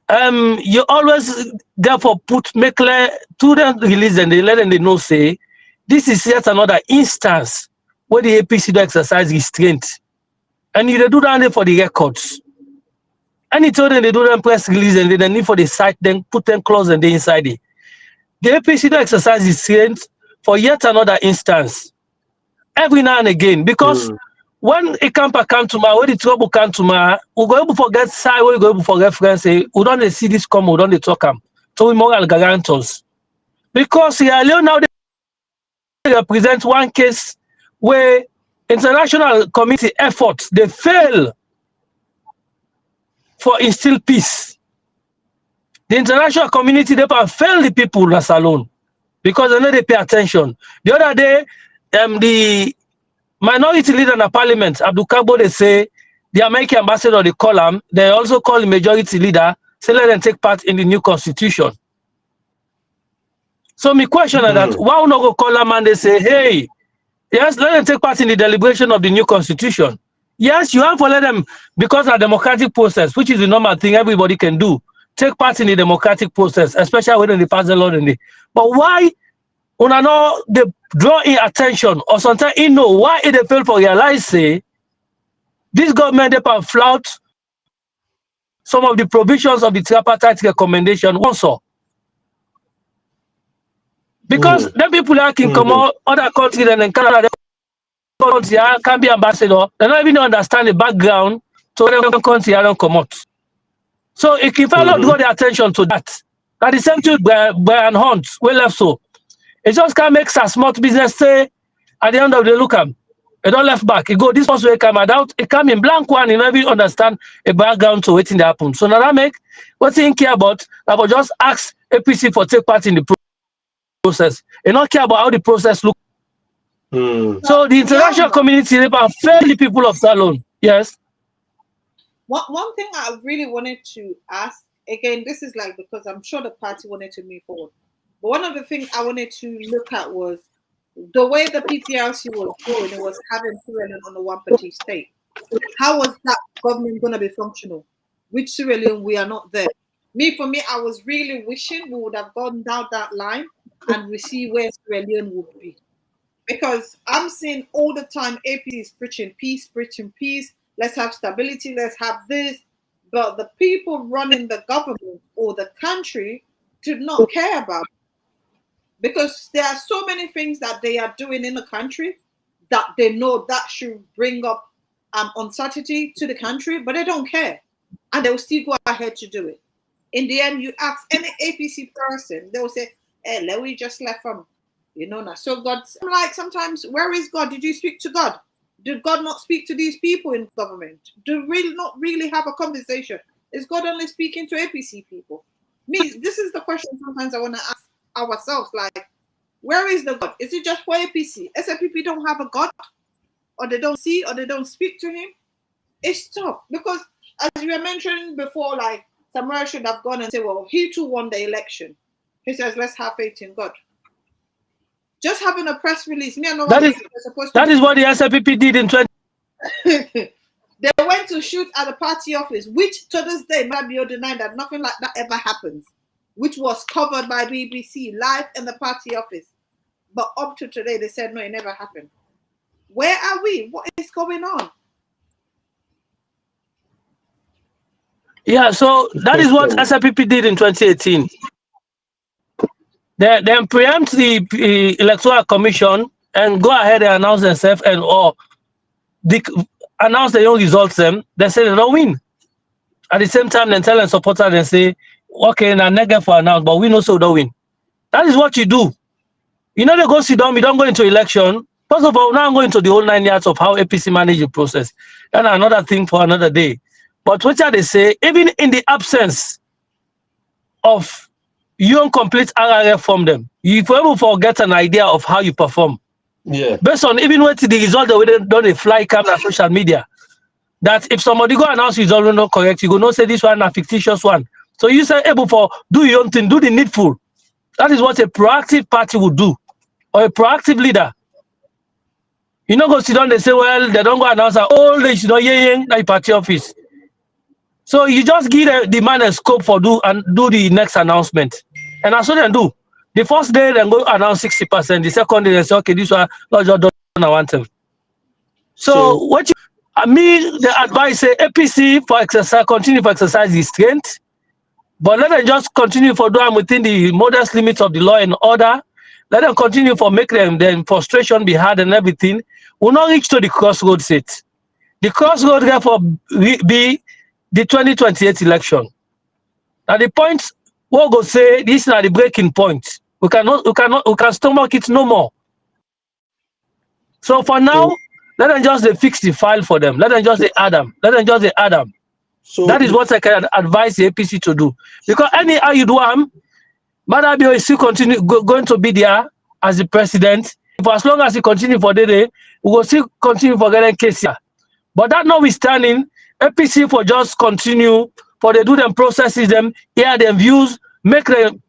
You always therefore make clear to them release and they let them know say this is yet another instance where the APC do exercise restraint. And they do that for the records. And he told them they do them press release and they need for the site, then put them close and they inside it. The APC do exercise restraint for yet another instance. Every now and again, because when a camper come to my, when the trouble come to my, we go able to forget side, we go able to forget friends, say, we don't see this come, we don't talk them. So we moral guarantors. Because now they represent one case where international community efforts, they fail for instill peace. The international community, they fail the people that's alone because they know they pay attention. The other day, the minority leader in the parliament, Abdul Kabo, they say the American ambassador, they call him, they also call the majority leader, say let them take part in the new constitution. So my question is that why we not go call them and they say, hey, yes, let them take part in the deliberation of the new constitution. Yes, you have to let them, because of the democratic process, which is the normal thing everybody can do, take part in the democratic process, especially when they pass the law. But why when I know they draw in attention or sometimes why they fail for realize say this government they flout some of the provisions of the tripartite recommendation also. Because then people can come out other countries and then Canada country can be ambassador, they don't even understand the background to the country don't come out. So if you draw the attention to that, at the same time Brian Hunt, we left so. It just can't make a small business say at the end of the look at it don't left back. It go this was way come out, it come in blank one, you never even understand a background to waiting to happen. So now that make what you care about, I will just ask APC for take part in the process. You don't care about how the process look. So the international community they fail the people of Salon. Yes. One thing I really wanted to ask, again, this is like because I'm sure the party wanted to move forward. But one of the things I wanted to look at was the way the PPRC was going. It was having Sierra Leone on the one party state. How was that government going to be functional? With Sierra Leone, we are not there. For me, I was really wishing we would have gone down that line and we see where Sierra Leone would be. Because I'm seeing all the time APC is preaching peace. Let's have stability. Let's have this. but the people running the government or the country do not care about it. Because there are so many things that they are doing in the country that they know that should bring up uncertainty to the country, but they don't care. And they will still go ahead to do it. In the end, you ask any APC person, they will say, hey, let me just left from, you know, now. So God, I'm like, sometimes, where is God? Did you speak to God? Did God not speak to these people in government? Do we not really have a conversation? Is God only speaking to APC people? Me, this is the question sometimes I want to ask ourselves, like, where is the God? Is it just for APC? SFPP don't have a God? Or they don't see, or they don't speak to him? It's tough, because as you were mentioning before, like, Samuel should have gone and said, well, he too won the election. He says, let's have faith in God. Just having a press release, me and no one supposed to. That is what the SFPP did in 20. They went to shoot at the party office, which to this day might be denied that nothing like that ever happens, which was covered by BBC live in the party office. But up to today, they said, no, it never happened. Where are we? What is going on? Yeah, so that is what SFPP did in 2018. They then preempt the Electoral Commission and go ahead and announce themselves and announce their own results. They say they don't win. At the same time, then tell them supporters and say, okay, now negative for announce, but we know so don't win. That is what you do. You know, they go sit down, we don't go into election. First of all, now I'm going to the whole 9 years of how APC manage the process. And another thing for another day. But what they say, even in the absence of you complete RRF from them, you able to get an idea of how you perform. Yeah. Based on even what the result that we done a fly cam on social media. That if somebody go announce result not correct, you go not say this one a fictitious one. So you say able for do your own thing, do the needful. That is what a proactive party would do, or a proactive leader. You know, go sit down, they say, well, they don't go announce all this, you know, like party office. So you just give the man a scope for do the next announcement. And that's what they do. The first day they go announce 60%. The second day they say, okay, this one not just done, I want them. So what you the advice say APC for exercise, continue for exercise the strength, but let them just continue for doing within the modest limits of the law and order. Let them continue for make them then frustration be hard and everything. Will not reach to the crossroads seat. The crossroads therefore be the 2028 election. Now the point we'll go say this is not the breaking point. We can stomach it no more. So for now, let them just fix the file for them. Let them just add them. Let them just add them. So that is what I can advise the APC to do. Because anyhow you do Madabio is still going to be there as the president. For as long as he continue for the day, we will still continue for getting case here. But that notwithstanding, APC for just continue, for they do them processes them, hear them views, make them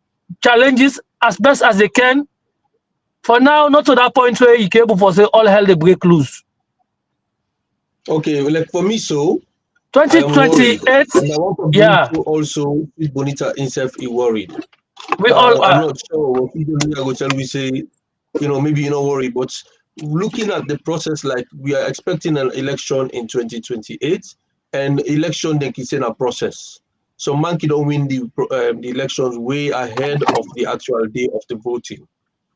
challenges as best as they can. For now, not to that point where you can able for say all hell they break loose. Okay, like for me, so 2028, yeah. Also, SweetBonita himself is worried. We all are. I'm not sure what people go tell we say, you know, maybe you're not worried, but looking at the process, like we are expecting an election in 2028, and election then is in a process. So Monkey don't win the elections way ahead of the actual day of the voting.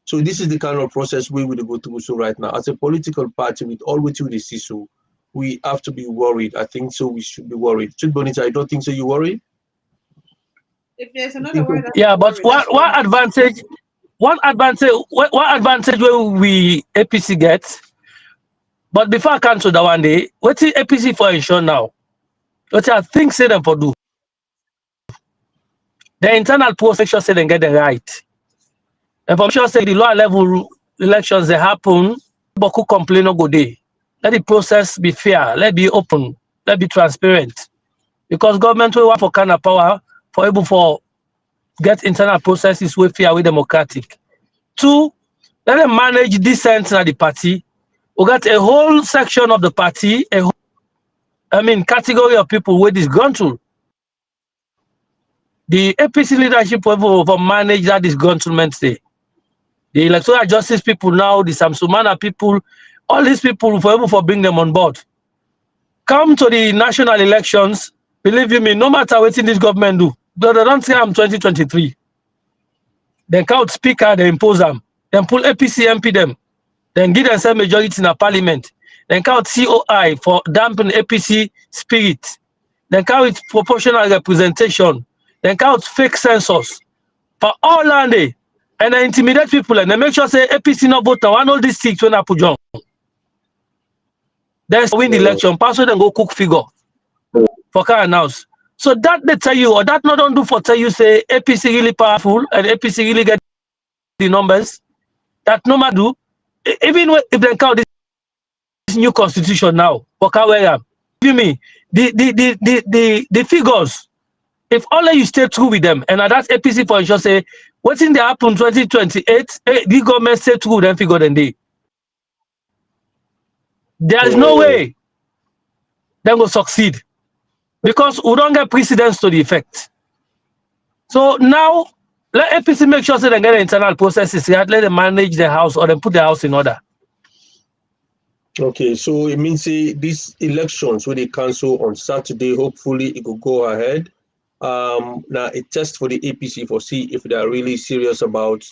So this is the kind of process we will go through. So right now, as a political party, with all what you see, so we have to be worried. I think so. We should be worried. SweetBonita, I don't think so. You worried? If there's another word, yeah, but what advantage? One advantage where we APC get. But before I come to that one day, what's the APC for ensure now? What I think say them for do. The internal process say they get the right. And for sure say the lower level elections they happen, but who complain no go day. Let the process be fair, let it be open, let it be transparent. Because government will work for kind of power for able for get internal processes with fair, with democratic. 2, let them manage dissent at the party. We got a whole section of the party, category of people with disgruntled. The APC leadership will manage that disgruntlement day. The electoral justice people now, the Samsumana people, all these people for able for bring them on board. Come to the national elections, Believe you me, no matter what this government do, they don't say I'm 2023. Then count speaker, they impose them. Then pull APC MP them. Then give them some majority in the parliament. Then count COI for dampen APC spirit. Then count proportional representation. Then count fake census. For all land day. And they intimidate people and they make sure say APC no vote now. And all these seats when I put John. Then win the election. Pass then go cook figure. For car announce. So that they tell you, or that not don't do for tell you say APC really powerful and APC really get the numbers. That no matter do. Even if they count this new constitution now, for where give me the figures. If only you stay true with them, and that's APC for sure say what's in the happen 2028, the government stay true then figure then they. There is no way they will succeed because we don't get precedence to the effect. So now let APC make sure so they get the internal processes, let them manage the house or then put the house in order. Okay, so it means these elections where they cancel on Saturday, hopefully it will go ahead. Now a test for the APC for see if they are really serious about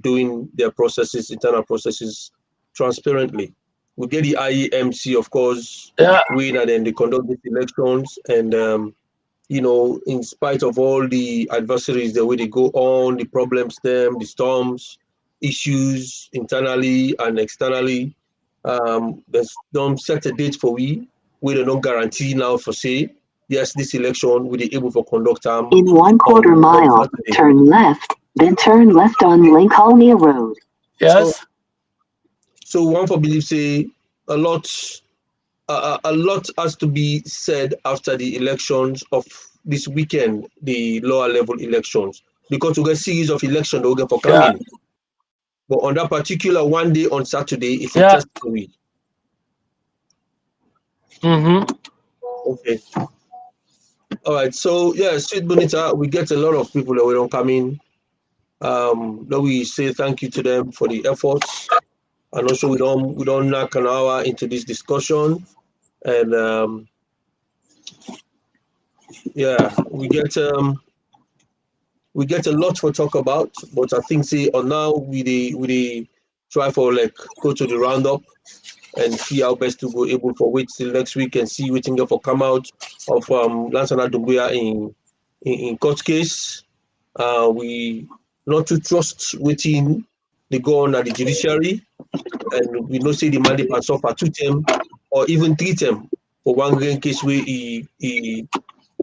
doing their processes, internal processes transparently. We get the IEMC, of course, win and then they conduct these elections and you know, in spite of all the adversaries, the way they go on, the problems, the storms, issues internally and externally, there's don't set a date for we don't guarantee now for say, yes, this election will be able to conduct in 1/4 mile, turn left, then turn left on Lincolnia Road. Yes. So one for believe say a lot has to be said after the elections of this weekend, the lower level elections, because we get a series of elections that we get for coming. But on that particular one day on Saturday, it's a test for we. Okay. All right. So yeah, SweetBonita, we get a lot of people that we don't come in. That we say thank you to them for the efforts, and also we don't knock an hour into this discussion, and yeah, we get a lot to talk about. But I think say on now we try for like go to the roundup and see how best to go able for wait till next week and see waiting there for come out of Lansana Dumbuya in court case. We not to trust waiting they go on at the judiciary, and we not say the man they pass off for 2 terms or even 3 terms for one grand case where he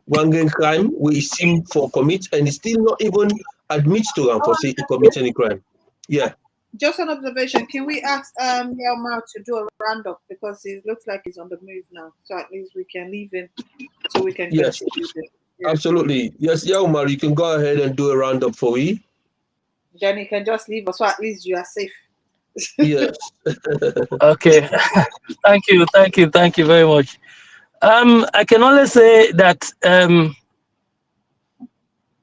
one grand crime where he seem for commit and he still not even admits to him for say he commit any crime. Yeah. Just an observation. Can we ask Yelma to do a roundup because it looks like he's on the move now, so at least we can leave him so we can yes. Yeah. Absolutely. Yes, Yelma, you can go ahead and do a roundup for me. Then you can just leave us, so at least you are safe. Yes. Okay. Thank you very much. I can only say that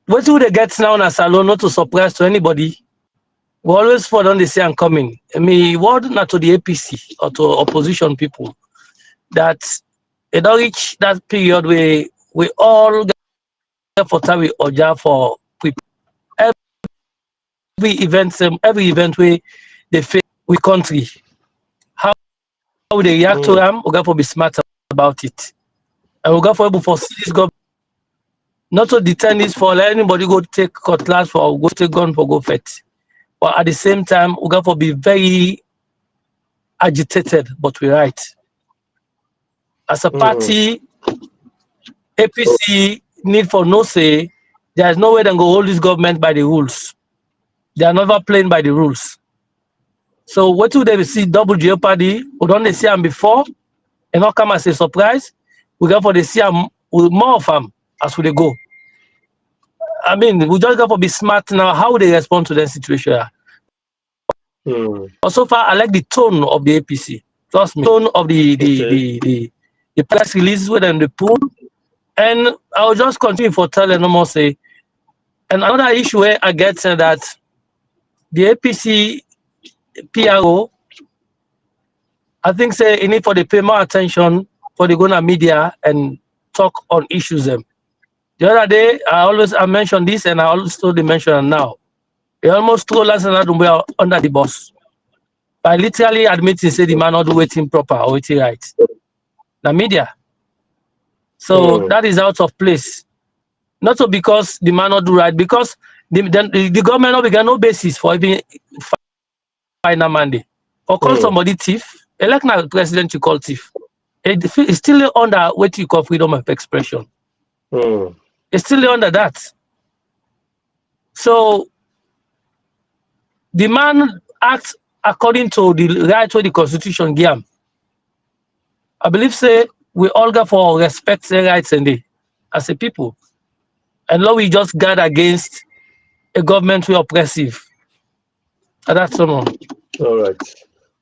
what would they get now in a salon, not to surprise to anybody. We always fall on the say and coming. I mean, word not to the APC or to opposition people that it don't reach that period where we all get for time or job for people. Every event where they face with country, how they react to them, we got to be smart about it. And we got for able for this government not to detain this for let anybody go take cutlass for go take gun for go fight. But at the same time, we got to be very agitated, but we're right. As a party, APC need for no say. There is no way they can go hold this government by the rules. They are never playing by the rules. So what do they see double jeopardy? We don't see them before, and not come as a surprise. We got for the see them with more of them as we go. I mean, we just got to be smart now. How they respond to that situation. But so far, I like the tone of the APC. Trust me, tone of the press release within the pool, and I'll just continue for telling no more say. And another issue where I get that the APC PRO, I think say you need for the pay more attention for the Gona media and talk on issues them. The other day, I mentioned this, and I also mention it now. They almost throw Lansana Doumbouya under the bus by literally admitting, say the man not do waiting proper or waiting right. The media. So that is out of place. Not so because the man not do right, because the government not began no basis for even final mandate. Or call somebody thief. Elect now president you call thief. It's still under what you call freedom of expression. It's still under that. So the man acts according to the right to the constitution give him. I believe say we all go for respect their rights and they as a people. And now we just guard against a government we oppressive. And that's someone. All right.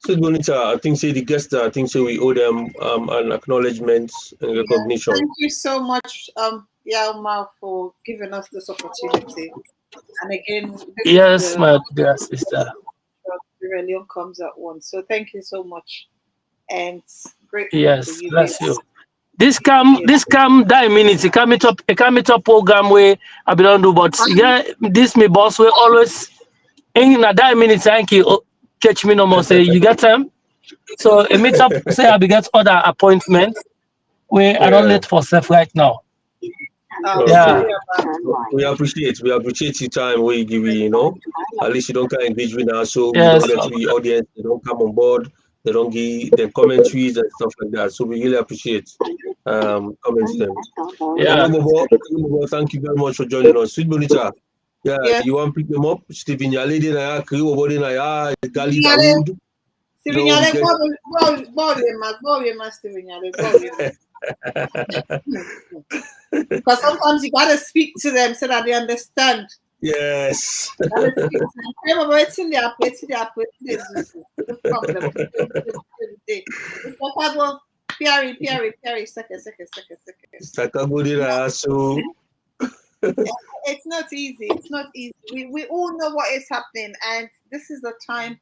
SweetBonita, I think say the guests, I think say we owe them an acknowledgement and recognition. Thank you so much, Yalma, for giving us this opportunity. And again, yes, my dear sister. The rebellion comes at once. So thank you so much. And grateful yes, for you. Bless you. This come die minutes. It come up program where I belong to, but yeah, this me boss will always in a die minutes. Thank you. Catch me no more. Say you get time. So it meet up. Say I be get other appointments where I don't late for self right now. Yeah, we appreciate your time. We give you, at least you don't kind of engage with us, so we don't get to the audience. They don't come on board. They don't give their commentaries and stuff like that. So we really appreciate comments them. Yeah. Thank you very much for joining us. SweetBonita. Yeah, you want to pick them up? Stephen Yaledi na ya Kriwo Body na ya Gali Dawood. Stephen Yale, Stephen Yale. Because sometimes you gotta speak to them so that they understand. Yes. It's not easy. It's not easy. We all know what is happening, and this is the time.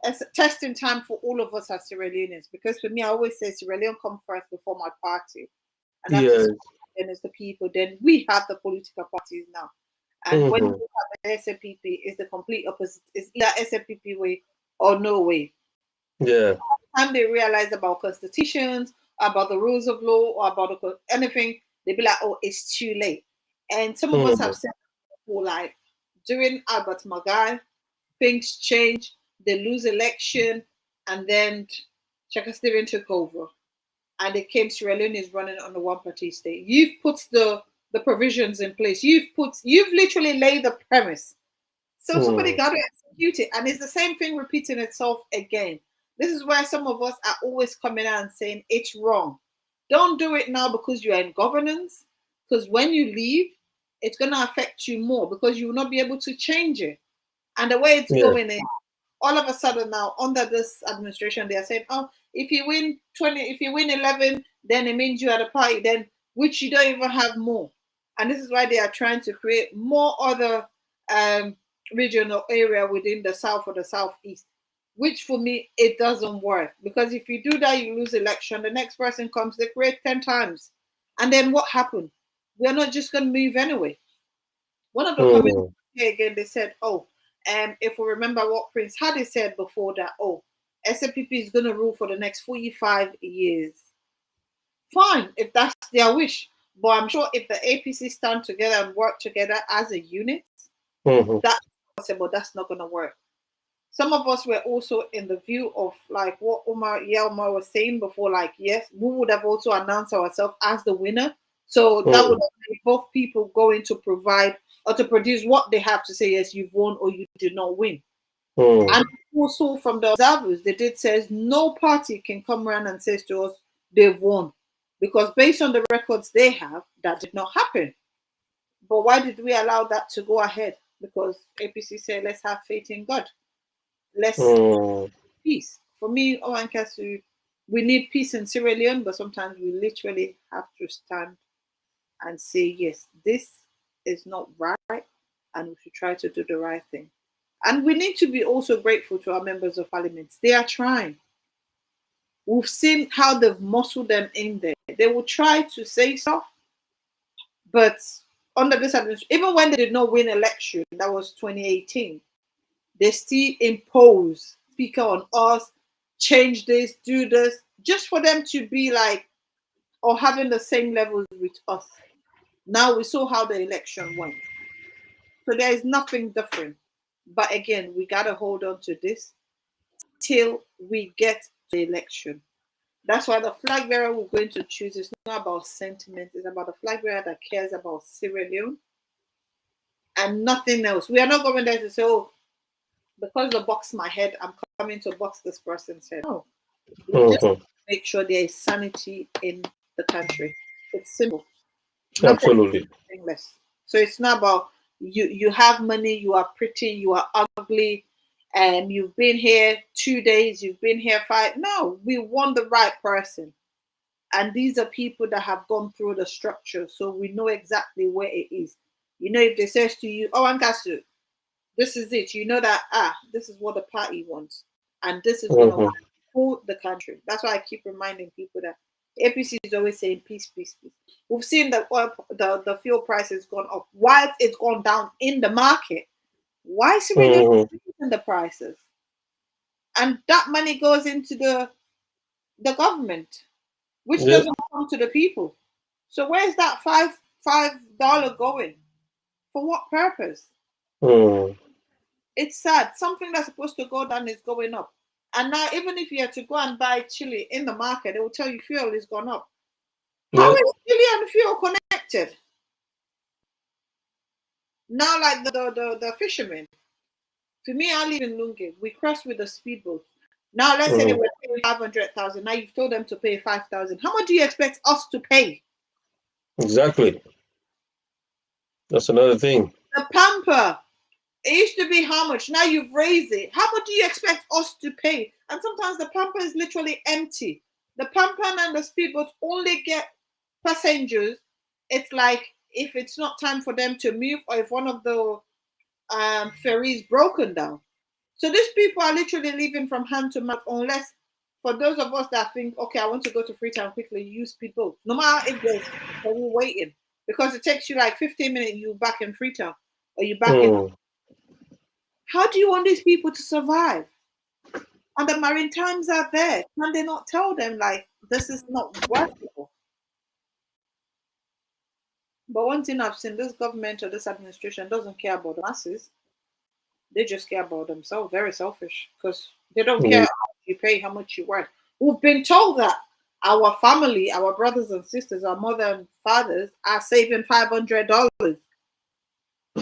It's a testing time for all of us as Sierra Leoneans, because for me, I always say Sierra Leone come first before my party. And after then it's the people, then we have the political parties now. And when you look at the SNPP, it's the complete opposite. It's either SNPP way or no way. Yeah. By the time they realize about constitutions, about the rules of law, or about anything, they be like, oh, it's too late. And some of us have said before, like, during Albert Magai, things change, they lose election, and then Chaka Steven took over. And it came Sierra Leone is running on the one-party state. You've put the provisions in place. You've literally laid the premise. So somebody got to execute it. And it's the same thing repeating itself again. This is where some of us are always coming out and saying it's wrong. Don't do it now because you're in governance. Because when you leave, it's going to affect you more because you will not be able to change it. And the way it's going in, all of a sudden now, under this administration, they are saying, oh, if you win 20, if you win 11, then it means you are the party, then which you don't even have more. And this is why they are trying to create more other regional area within the south or the southeast, which for me, it doesn't work. Because if you do that, you lose election. The next person comes, they create 10 times. And then what happened? We're not just going to move anyway. One of the comments here again, they said, oh, if we remember what Prince Hadi said before that, oh, SNPP is going to rule for the next 45 years. Fine, if that's their wish. But I'm sure if the APC stand together and work together as a unit, that's possible. That's not going to work. Some of us were also in the view of like what Yelma was saying before, like, yes, we would have also announced ourselves as the winner. So that would have made both people going to provide or to produce what they have to say, yes, you've won or you did not win. And also from the observers, they did say no party can come around and say to us they've won. Because based on the records they have, that did not happen. But why did we allow that to go ahead? Because APC said, let's have faith in God. Let's peace. For me, OrWanKasu, we need peace in Sierra Leone, but sometimes we literally have to stand and say, yes, this is not right, and we should try to do the right thing. And we need to be also grateful to our members of parliament. They are trying. We've seen how they've muscled them in there. They will try to say stuff, But under this administration, even when they did not win election, that was 2018, they still impose speaker on us, change this, do this, just for them to be like, or having the same levels with us. Now we saw how the election went. So there is nothing different. But again, we got to hold on to this till we get the election. That's why the flag bearer we're going to choose is not about sentiment. It's about the flag bearer that cares about Sierra Leone and nothing else. We are not going there to say, oh, because they box my head, I'm coming to box this person's head. No. We just make sure there is sanity in the country. It's simple. Absolutely. Less. So it's not about you have money, you are pretty, you are ugly, and you've been here 2 days, you've been here 5. No, we want the right person. And these are people that have gone through the structure, so we know exactly where it is. You know, if they says to you, OrWanKasu, this is it, you know that, this is what the party wants. And this is going to work for the country. That's why I keep reminding people that APC is always saying peace, peace, peace. We've seen that the fuel price has gone up. Why it's gone down in the market? Why is it really increasing the prices? And that money goes into the government, which doesn't come to the people. So where's that $5 going? For what purpose? It's sad. Something that's supposed to go down is going up. And now, even if you had to go and buy chili in the market, they will tell you fuel is gone up. How is chili and fuel connected? Now, like the fishermen. For me, I live in Lunge. We cross with the speedboat. Now, let's say they were paying 500,000. Now you've told them to pay 5,000. How much do you expect us to pay? Exactly. That's another thing. The pamper. It used to be how much? Now you've raised it. How much do you expect us to pay? And sometimes the pamper is literally empty. The pamper and the speedboat only get passengers. It's like if it's not time for them to move, or if one of the ferries broken down. So these people are literally living from hand to mouth, unless for those of us that think, okay, I want to go to Freetown quickly, use speedboat. No matter if there's we're waiting, because it takes you like 15 minutes, you back in Freetown, or you back in. How do you want these people to survive? And the Maritimes are there. Can they not tell them, like, this is not workable? But one thing I've seen, this government or this administration doesn't care about the masses. They just care about themselves. Very selfish, because they don't care how much you pay, how much you work. We've been told that our family, our brothers and sisters, our mother and fathers are saving $500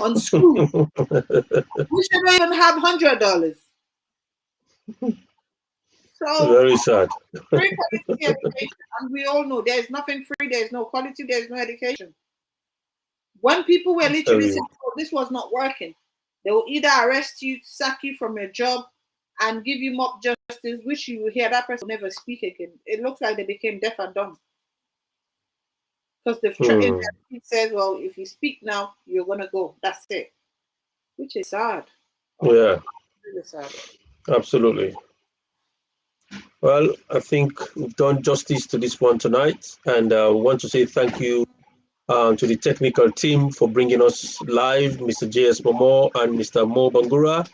on school. We should not even have $100. So very sad. Free quality education, and we all know there is nothing free. There is no quality. There is no education. When people were literally saying, "Oh, this was not working," they will either arrest you, sack you from your job, and give you mob justice, which you will hear that person will never speak again. It looks like they became deaf and dumb. Because it says, well, if you speak now, you're going to go. That's it. Which is sad. Yeah. Really sad. Absolutely. Well, I think we've done justice to this one tonight. And we want to say thank you to the technical team for bringing us live, Mr. J.S. Momo and Mr. Mo Bangura.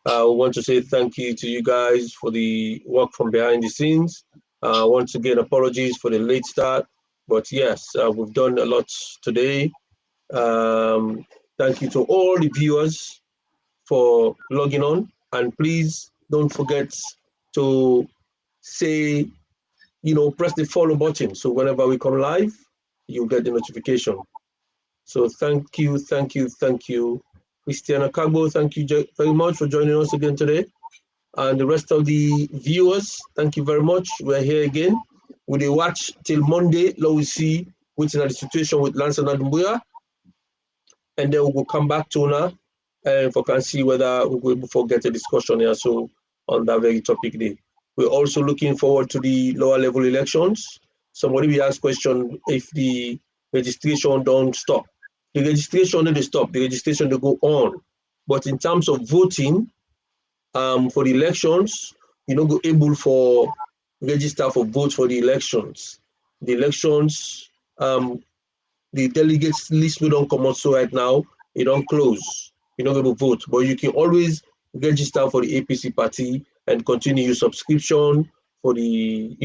We want to say thank you to you guys for the work from behind the scenes. Once again, apologies for the late start. But yes, we've done a lot today. Thank you to all the viewers for logging on. And please don't forget to say, press the follow button. So whenever we come live, you'll get the notification. So thank you. Christiana Kagbo, thank you very much for joining us again today. And the rest of the viewers, thank you very much. We're here again. We will watch till Monday. Let we see what's in the situation with Lance and Adumbuya. And then we will come back to now and we can see whether we will get a discussion here so on that very topic day. We're also looking forward to the lower level elections. Somebody will ask question if the registration don't stop. The registration didn't stop, the registration will go on. But in terms of voting for the elections, you're not able for register for votes for the elections. The elections, the the delegates list we don't come out so right now, it don't close. You're not going to vote, but you can always register for the APC party and continue your subscription for the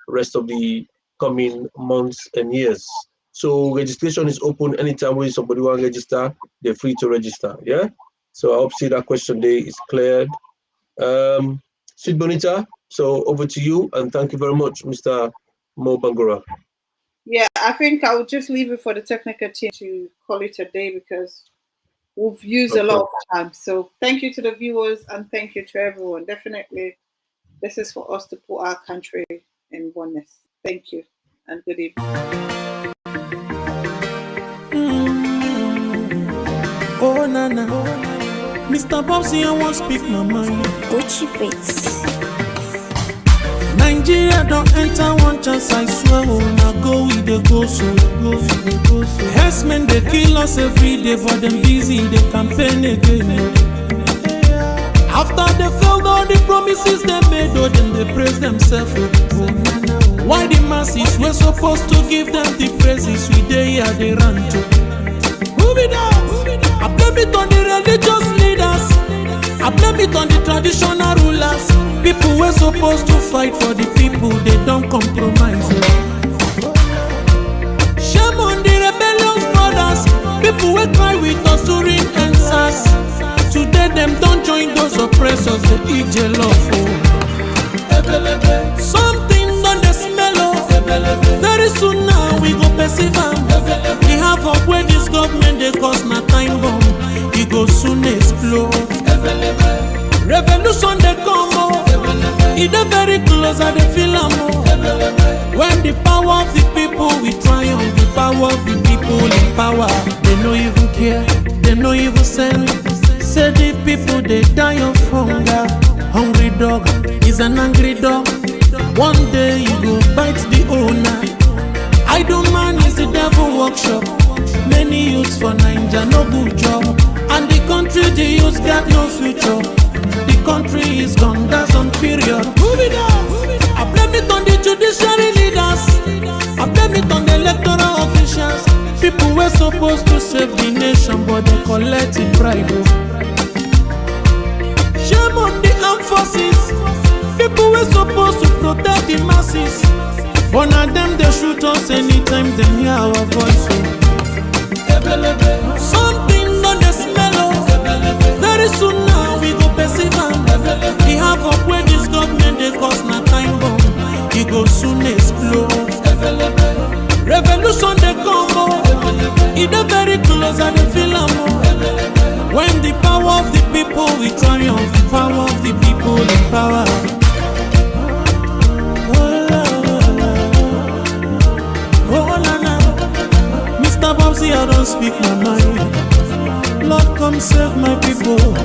rest of the coming months and years. So registration is open anytime when somebody want to register, they're free to register. Yeah. So I hope see that question there is cleared. SweetBonita, so over to you, and thank you very much, Mr. Mo Bangura. Yeah, I think I would just leave it for the technical team to call it a day because we've used a lot of time. So thank you to the viewers and thank you to everyone. Definitely, this is for us to put our country in oneness. Thank you and good evening. Oh, Nana. Mr. Bobsy, I won't speak my mind. Gucci Beats. Nigeria don't enter one chance, I swear. Oh, now go with the go so. Herdsmen, they kill us every day, but them busy, they campaign again. After they failed all the promises they made, oh, then they praise themselves. Why the masses were supposed to give them the praises we they here they run to? Move it down. I blame it on the religious leaders. I blame it on the traditional rulers. People were supposed to fight for the people, they don't compromise. Shame on the rebellious brothers. People will cry with us during answers. Today them don't join those oppressors, they eat jollof. Something on the smell of. Very soon now we go perceive them. We have up where this government they cause na time bomb. It go soon explode. Revolution they come out. It is very close and they feel am. When the power of the people we triumph, the power of the people in power. They no even care, they no even send. Say the people they die of hunger. Hungry dog is an angry dog. One day you go bite the owner. Idle man is the devil workshop. Many youths for Nigeria no good job. And the country the youths got no future. The country is gone, that's on period. Move it up. I blame it on the judiciary leaders. I blame it on the electoral officials. People were supposed to save the nation, but they collected bribe. Shame on the armed forces. People were supposed to protect the masses. But now them they shoot us anytime they hear our voice. Something on the smell of. Very soon now we go perceive them. We have up where this government they cause na time bomb. It go soon explode. Revolution they come out. It is very close and they feel am. When the power of the people we triumph, the power of the people in power. Mr. Bobsy, I don't speak my mind. Lord, come save my people.